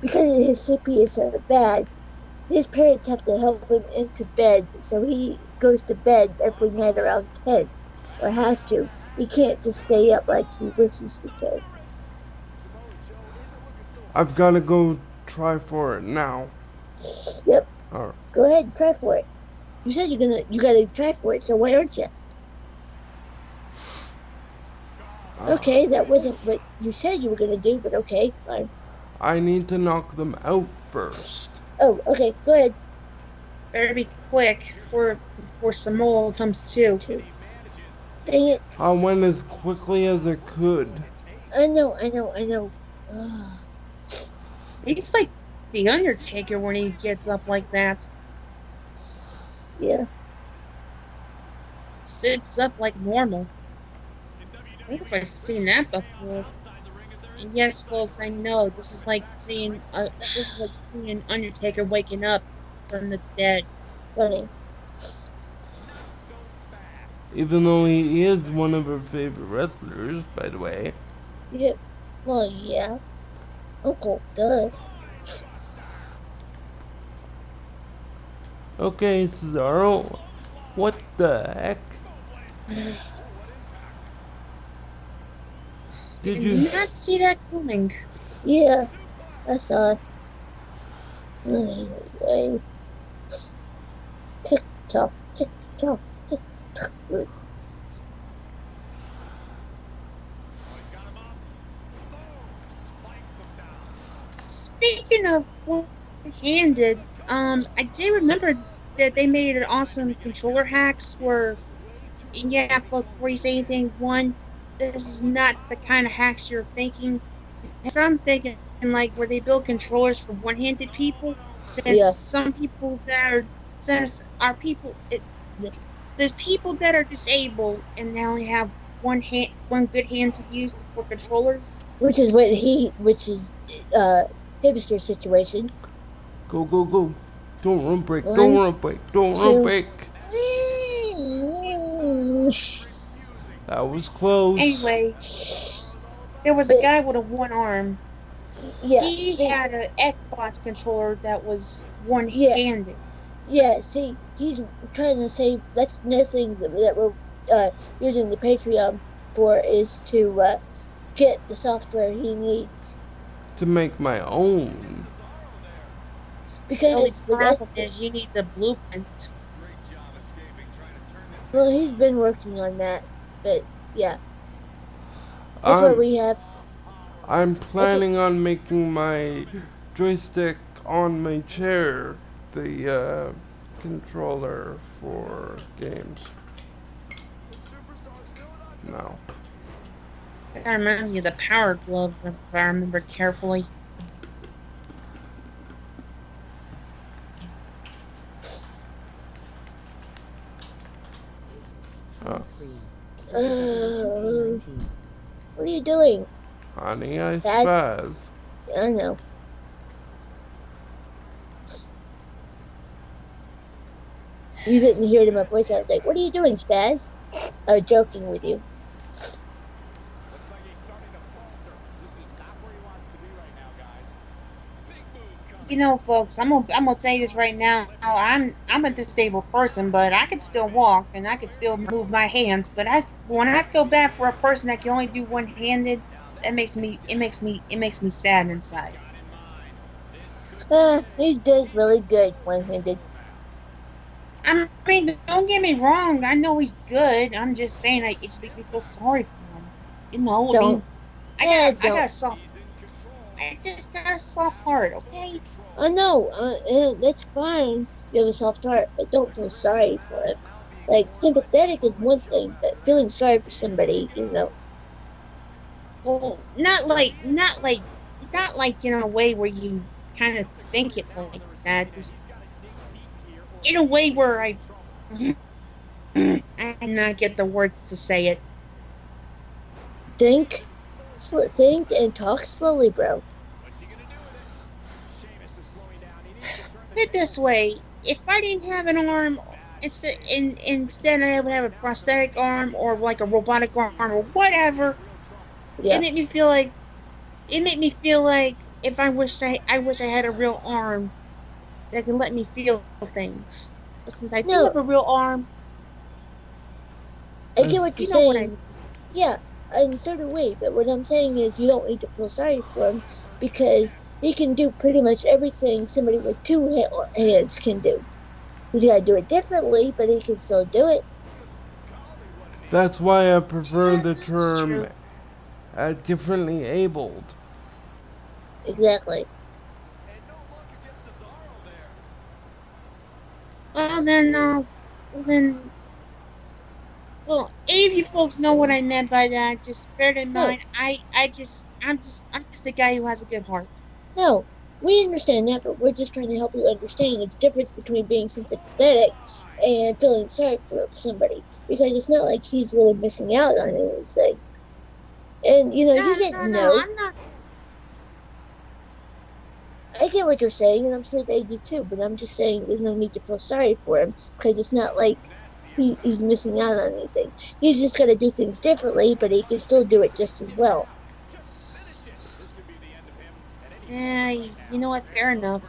because his CP is so bad, his parents have to help him into bed, so he goes to bed every night around 10, or has to. He can't just stay up like he wishes he could. I've got to go try for it now. Yep, All right. go ahead, try for it. You said you gotta try for it, so why aren't you? Okay, that wasn't what you said you were gonna do, but okay, fine. I need to knock them out first. Oh, okay, go ahead. Better be quick before Samoa comes too. Dang it. I went as quickly as I could. I know. Ugh. He's like the Undertaker when he gets up like that. Yeah. Sits up like normal. I wonder if I've seen that before. And yes, folks, I know this is like seeing Undertaker waking up from the dead. Funny. Even though he is one of her favorite wrestlers, by the way. Yep. Well, yeah. Uncle, duh. Okay, Cesaro. What the heck? Did Did you not see that coming. Yeah, I saw it. Anyway. Tick tock, tick tock, tick tock. Speaking of one-handed, I do remember that they made an awesome controller hacks where, yeah, before you say anything, one, this is not the kind of hacks you're thinking. So I'm thinking like where they build controllers for one-handed people, since Yeah. some people that are since our people there's people that are disabled and they only have one good hand to use for controllers. Which is hipster situation. go, go, go? Don't run break, don't One, run break, don't run two. break. That was close. Anyway, there was a But guy with a one arm. yeah, He see, had an Xbox controller that was yeah, one-handed. yeah, see, he's trying to say that's nothing that we're using the Patreon for is to get the software he needs To make my own. The only because problem is you need the blueprint. well, he's been working on that, but yeah, that's what we have. I'm That's what, planning on making my joystick on my chair the controller for games. No. That reminds me of the Power Glove, if I remember carefully. Oh. what are you doing? Honey, I That's- spaz. I know. You didn't hear my voice. I was like, "What are you doing, Spaz?" I was joking with you. Looks like he's starting to falter. This is not where he wants to be right now, guys. Big move coming. You know, folks, I'm gonna tell you this right now. I'm a disabled person, but I can still walk and I can still move my hands. But when I feel bad for a person that can only do one-handed, it makes me sad inside. He's good, really good, one-handed. I mean, don't get me wrong. I know he's good. I'm just saying, like, it just makes me feel sorry for him. You know, I mean, I got a soft, I just got a soft heart. Okay. I know. That's fine. You have a soft heart, but don't feel sorry for him. Like sympathetic is one thing, but feeling sorry for somebody, Well, not like in a way where you kind of think it like that. Just in a way where I cannot get the words to say it. think and talk slowly, bro. What's he gonna do with it? Sheamus is slowing down. He needs to turn Put it this way: if I didn't have an arm, instead I would have a prosthetic arm or like a robotic arm or whatever, Yeah, it made me feel like if I wish I had a real arm that can let me feel things. But since I do No, have a real arm, I get what As you're you know what I saying. mean. Yeah, and so do we. But what I'm saying is, you don't need to feel sorry for him because he can do pretty much everything somebody with hands can do. He's got to do it differently, but he can still do it. that's why I prefer Yeah, the that's term true. differently abled. Exactly. Well then, well then, well, if you folks know what I meant by that, just bear it in No, mind. I'm just a guy who has a good heart. no, we understand that, but we're just trying to help you understand the difference between being sympathetic and feeling sorry for somebody. Because it's not like he's really missing out on anything. And you No, didn't no, no, know. I'm not. I get what you're saying, and I'm sure they do too. But I'm just saying there's no need to feel sorry for him because it's not like he's missing out on anything. He's just got to do things differently, but he can still do it just as well. Yeah, you know what? Fair enough.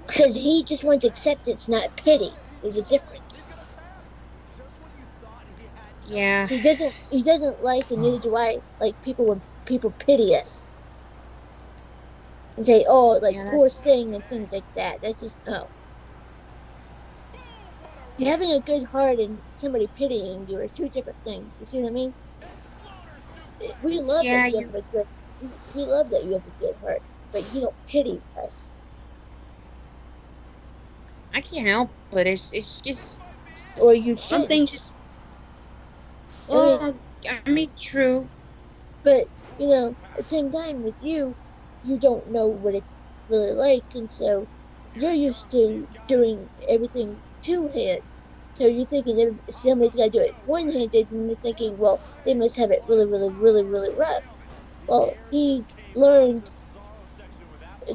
Because he just wants acceptance, not pity. There's a difference. Yeah, He doesn't like, and neither do I, like people when people pity us and say, "Oh, like yeah, poor that's thing" and things like that. That's just no. Having a good heart and somebody pitying you are two different things. You see what I mean? We love that yeah. you have a good. We love that you have a good heart, but you don't pity us, I can't help it. It's just or you some shouldn't. things just. I mean, Well, I mean, true. but at the same time with you, you don't know what it's really like, and so you're used to doing everything two hands. So you're thinking that somebody's got to do it one handed, and you're thinking, well, they must have it really, really, really, really rough. Well, he learned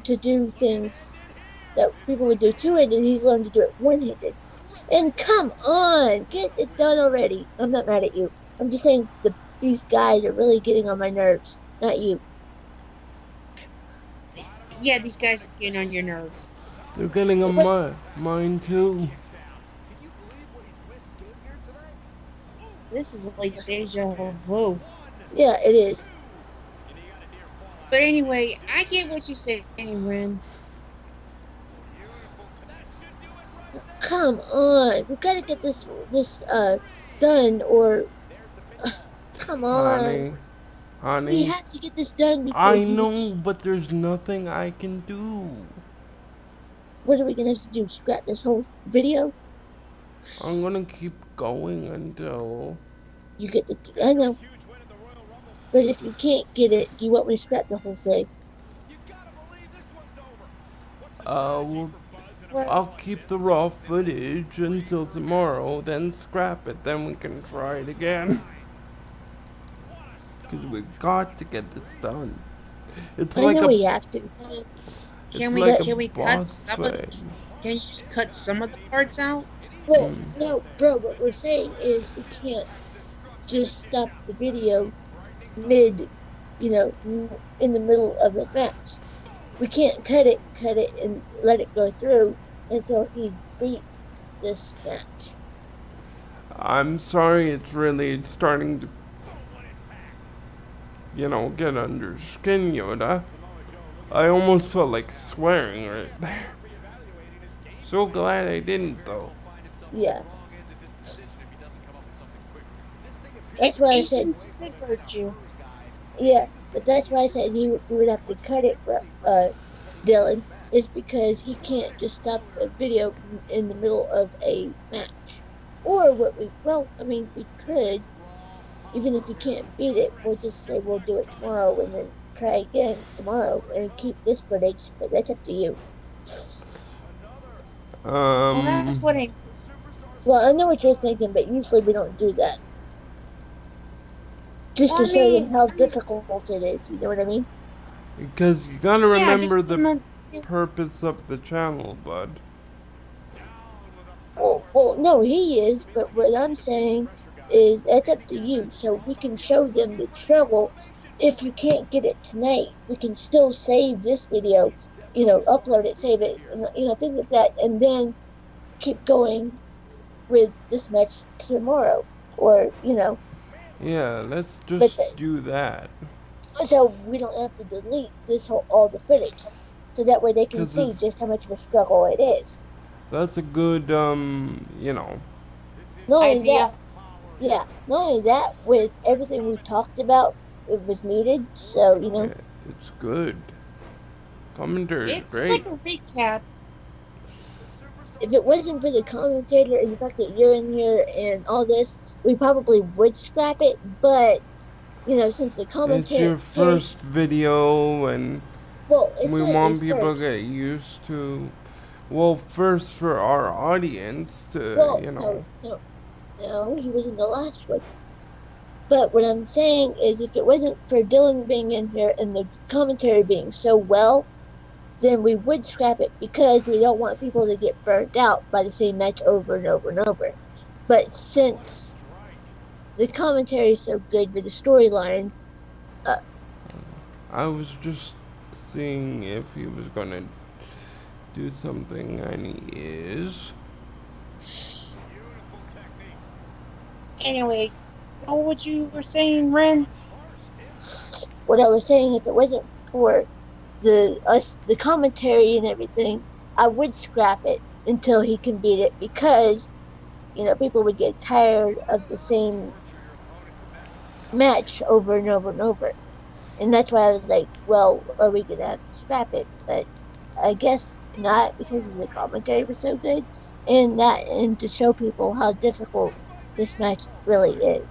to do things that people would do two handed. He's learned to do it one handed. And come on, get it done already. I'm not mad at you. I'm just saying these guys are really getting on my nerves, not you. Yeah, these guys are getting on your nerves. They're getting on What's mine too. This is like deja vu. Yeah, it is. But anyway, I get what you're saying, Ren. Come on, we gotta get this done, or come on, Honey, we honey, have to get this done before I he know, leaves. but there's nothing I can do. What are we gonna have to do? Scrap this whole video? I'm gonna keep going until. You get the I know, but if you can't get it, do you want me to scrap the whole thing? Well, Well, I'll keep the raw footage until tomorrow, then scrap it, then we can try it again. Because we got to get this done. It's I like know a, we have to. it's That like a can we cut boss some of the? fight. Can you just cut some of the parts out? Well, no, bro. What we're saying is we can't just stop the video mid, in the middle of a match. We can't cut it, and let it go through until he's beat this match. I'm sorry, it's really starting to, get under skin, Yoda. I almost felt like swearing right there. So glad I didn't, though. Yeah, that's why I said Patience is a virtue. yeah, but that's why I said we would have to cut it, Dylan, is because he can't just stop a video in the middle of a match. Or I mean, we could, even if you can't beat it, we'll just say we'll do it tomorrow and then try again tomorrow and keep this footage, but that's up to you. Well, that's Um, what I. Well, I know what you're thinking, but usually we don't do that. Just Well, to show them how difficult it is, you know what I mean? because you gotta yeah, remember just the remember. purpose of the channel, bud. Well, no, he is, but what I'm saying is that's up to you. So we can show them the struggle if you can't get it tonight, we can still save this video, upload it, save it, and things like that, and then keep going with this match tomorrow, or Yeah, let's but just do that. so we don't have to delete this whole all the footage, so that way they can Cause see it's just how much of a struggle it is. that's a good Not only that, Idea. yeah, not only that, with everything we talked about, it was needed. So yeah, it's good. Commentary is It's great. like a recap. if it wasn't for the commentator and the fact that you're in here and all this, we probably would scrap it. But since the It's commentator, your first video, and well, it's we not want his people to first. get used to. Well, first for our audience to, Well, no, no, no, he was in the last one. But what I'm saying is, if it wasn't for Dylan being in here and the commentary being so well, then we would scrap it because we don't want people to get burnt out by the same match over and over and over. But since the commentary is so good with the storyline, uh, I was just seeing if he was gonna do something, and he is. Anyway, know what you were saying, Ren? what I was saying, if it wasn't for the commentary and everything, I would scrap it until he can beat it because people would get tired of the same match over and over and over. And that's why I was like, well, are we gonna have to scrap it? But I guess not because the commentary was so good, and to show people how difficult this match really is.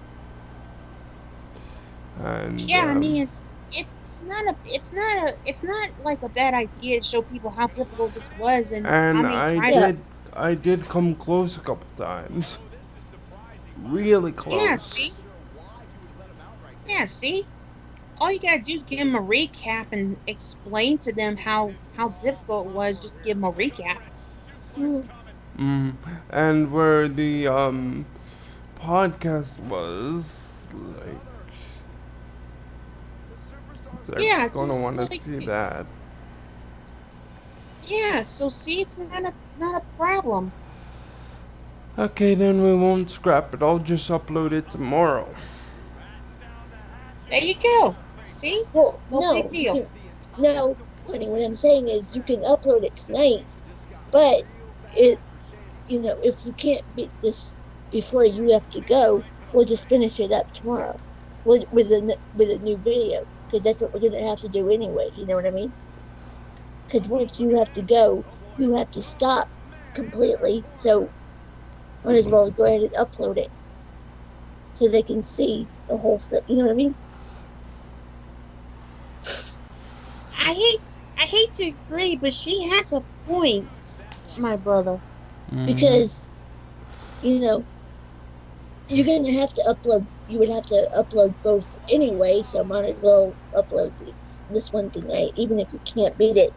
And Yeah, I mean it's not like a bad idea to show people how difficult this was, and I and mean I try Yeah, to. did come close a couple times, really Yeah, close. see, yeah, see. All you gotta do is give them a recap and explain to them how difficult it was, just to give them a recap. mm, Mm. And where the podcast was, like, they're Yeah, gonna just want to like see that. yeah. So see, it's not a problem. Okay, then we won't scrap it. I'll just upload it tomorrow. There you go. See, well, no big no, deal. no, honey. What I'm saying is, you can upload it tonight, but it, if you can't beat this before you have to go, we'll just finish it up tomorrow with a new video because that's what we're gonna have to do anyway. You know what I mean? Because once you have to go, you have to stop completely. So might as well go ahead and upload it so they can see the whole thing. You know what I mean? I hate to agree, but she has a point, my brother. Mm. Because you know you're gonna have to upload. You would have to upload both anyway, so might as well upload this one tonight, even if you can't beat it,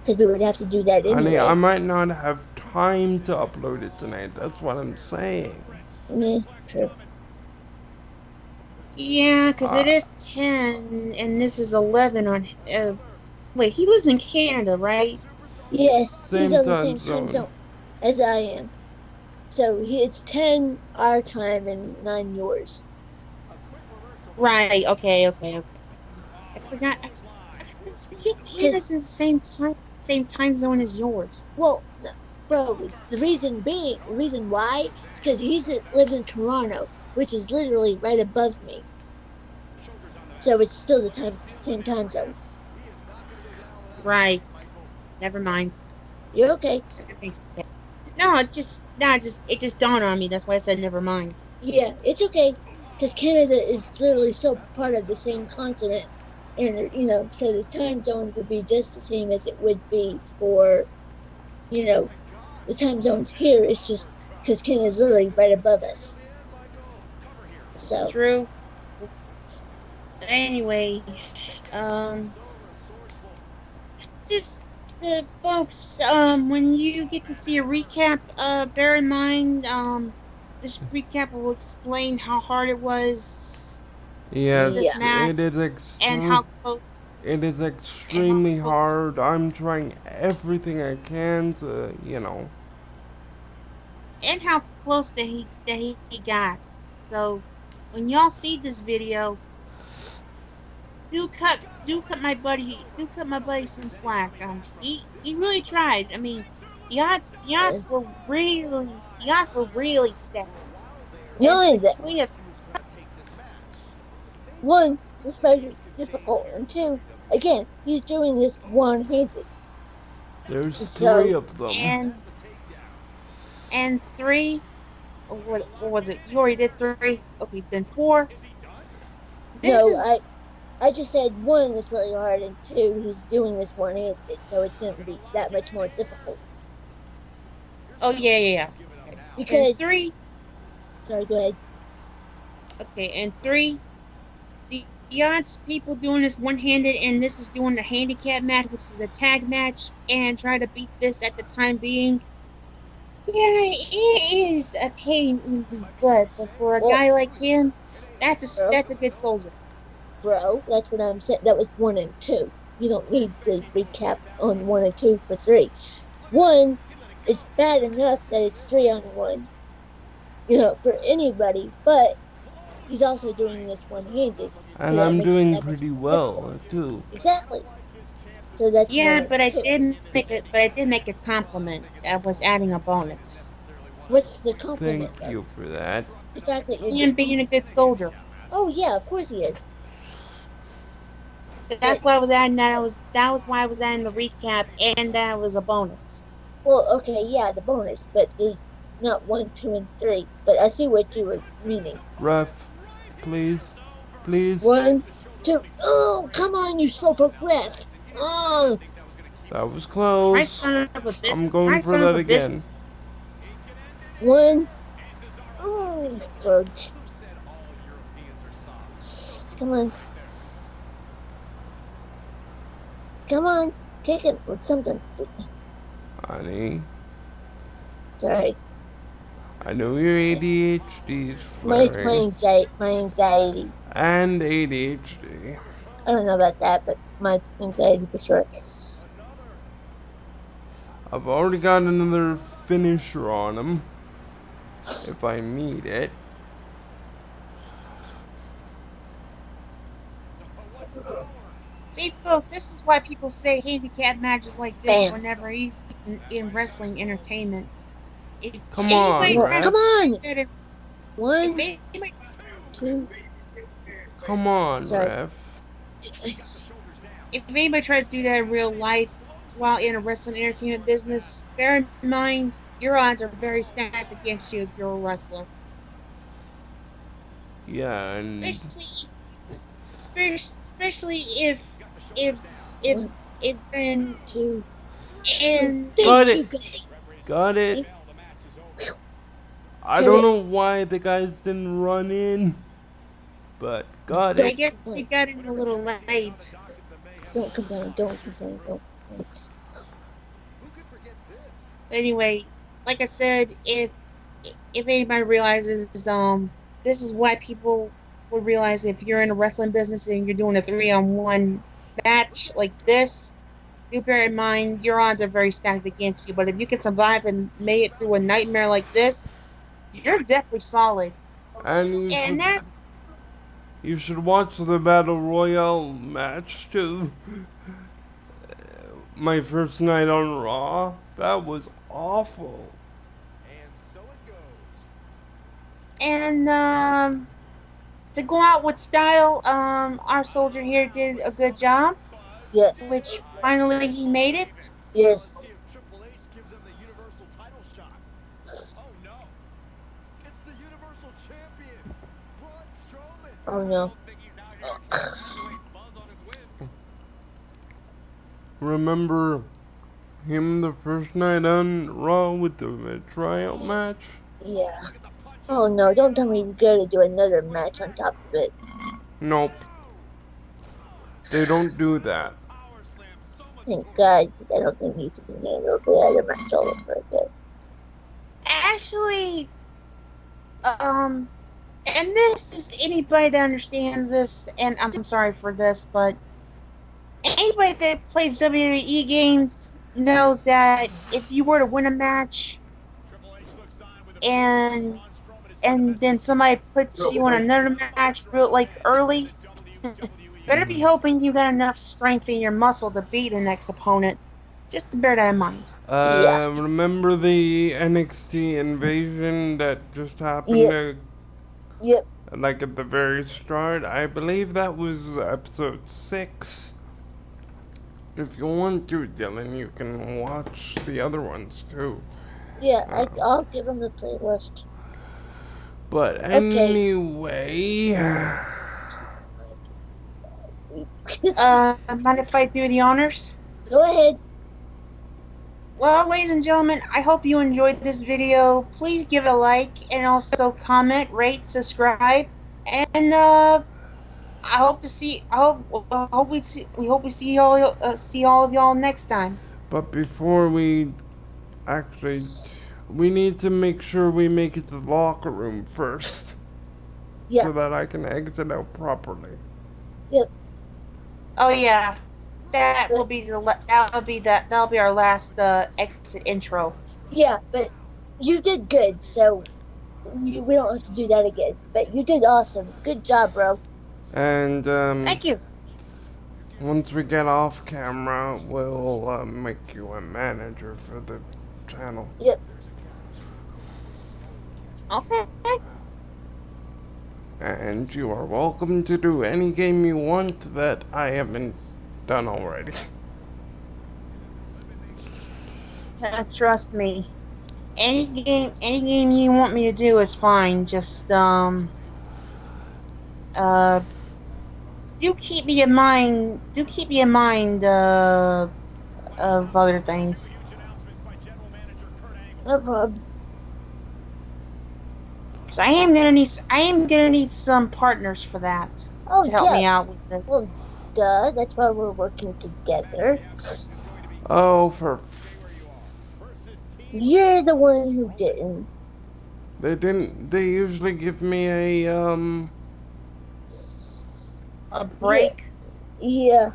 because we would have to do that Honey, I anyway. might not have time to upload it tonight. That's what I'm saying. Yeah, true. Yeah, because Uh, it is 10 and this is 11 on. Wait, he lives in Canada, right? Yes, he's same on the time same time zone. zone as I am. So it's 10 our time and 9 yours. Right. Okay. I forgot. I think Cause Canada's in the same time zone as yours. well, bro, the reason why is because lives in Toronto, which is literally right above me. So it's still the same time zone. Right. Never mind. You're okay. That makes sense. No, it just dawned on me. That's why I said never mind. Yeah, it's okay. Because Canada is literally still part of the same continent, and so the time zone would be just the same as it would be for you know the time zones here. It's just because Canada's literally right above us. So True. Anyway, um, just folks, when you get to see a recap, bear in mind, this recap will explain how hard it was Yes, this Yeah. match it is and how close it is and how extremely close hard. I'm trying everything I can to, that he got. So when y'all see this video, do cut my buddy some slack. He really tried. I mean, the odds were really stacked. And Not only that, between a one, this match is difficult, and two, again, he's doing this one-handed. there's three So, of them. and three, or what was it? You already did three. Okay, then four. This no, is I just said one is really hard, and two, he's doing this one-handed, so it's going to be that much more difficult. oh yeah. Okay. And Because, three, sorry, go ahead. okay, and three. The odds people doing this one-handed and this is doing the handicap match, which is a tag match, and try to beat this at the time being. Yeah, it is a pain in the butt, but for a Well, guy like him, bro, that's a good soldier. that's what I'm saying. That was one and two. You don't need to recap on one and two for three. One is bad enough that it's 3-on-1, for anybody, but he's also doing this one-handed, so And that I'm makes it doing that much pretty more difficult. well, too. Exactly. So that's one Yeah, and but I two. did make it. But I did make a compliment. I was adding a bonus. What's the Thank compliment though? you for that. The fact that you're. Him being a good soldier. Oh yeah, of course he is. That's But why I was adding that. That was why I was adding the recap, and that was a bonus. well, okay, yeah, the bonus, but there's not one, two, and three. But I see what you were meaning. Ref, please, please. One, two. Oh, come on, you slowpoke ref. Oh, That was Try close. son of a bitch. I'm going Try for son of that a bitch. again. one. Oh, third. Come on. Come on. Kick him or something. Honey, Sorry. I know your ADHD is My flaring. anxiety. And ADHD. I don't know about that, but my anxiety for sure. I've already got another finisher on him. If I need it. See, look, this is why people say handicap matches like this Bam. were never easy in wrestling entertainment. If Come anybody on, tries Come ref. on. to if One, anybody, two. Come on, Sorry. ref. if anybody tries to do that in real life while in a wrestling entertainment business, bear in mind your odds are very stacked against you if you're a wrestler. Yeah, and Especially if if One, if and two. and got Thank you, it. guys. Got it. I Got don't it. know why the guys didn't run in, but got I it. guess they got in a little late. Don't complain. Don't complain. Don't complain. Anyway, like I said, if anybody realizes this is why people would realize if you're in a wrestling business and you're doing a 3-on-1 match like this, do bear in mind your odds are very stacked against you. But if you can survive and make it through a nightmare like this, you're definitely solid. And And you should watch the Battle Royale match too. My first night on Raw, that was awful. and to go out with style, our soldier here did a good job, Yes. which finally he made it. Yes. Oh no. Remember him the first night on Raw with the tryout match? Yeah. Oh no, don't tell me we're gonna do another match on top of it. Nope. They don't do that. Thank God. I don't think you can handle the other match all over again. Actually, um, And this is anybody that understands this, and I'm sorry for this, but anybody that plays WWE games knows that if you were to win a match and then somebody puts you on another match real like early, better be hoping you got enough strength in your muscle to beat the next opponent. Just to bear that in mind. Yeah. Remember the NXT invasion that just happened Yep. Yep. like at the very start? I believe that was episode 6. If you want to, Dylan, you can watch the other ones too. Yeah. I'll give him the playlist. But Okay. anyway, Mind if I do the honors? Go ahead. Well, ladies and gentlemen, I hope you enjoyed this video. Please give it a like and also comment, rate, subscribe, and I hope to see. I hope we see. We hope we see y'all. See all of y'all next time. but before we actually, we need to make sure we make it to the locker room first, Yeah. so that I can exit out properly. Yep. Oh yeah, that will be that'll be our last exit intro. Yeah, but you did good, so we don't have to do that again. But you did awesome. Good job, bro. And Thank you. once we get off camera, we'll make you a manager for the channel. Yep. Okay. And you are welcome to do any game you want that I haven't done already. Trust me. Any game you want me to do is fine. Just do keep me in mind. Do keep me in mind of other things. No problem. Cause I am gonna need some partners for that Oh, to help me yeah. out with this. Well, duh. That's why we're working together. Oh, You're the one who didn't. they didn't. They usually give me a A break. Yeah.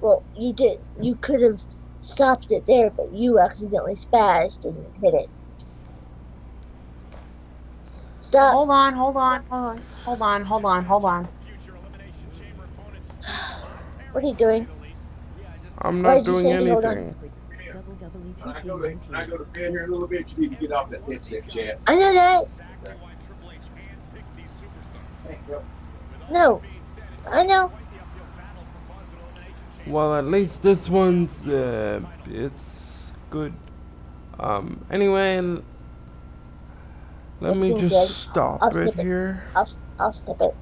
Well, you did. You could have stopped it there, but you accidentally spazzed and hit it. Stop. Hold on. What are you doing? I'm Why not did you doing say hold on? anything. When I go to bed here in a little bit, you need to get off that headset, Chad. I know that. No. I know. Well, at least this one's it's good. Anyway, let That's me being just said. stop I'll it snip it. here. I'll snip it.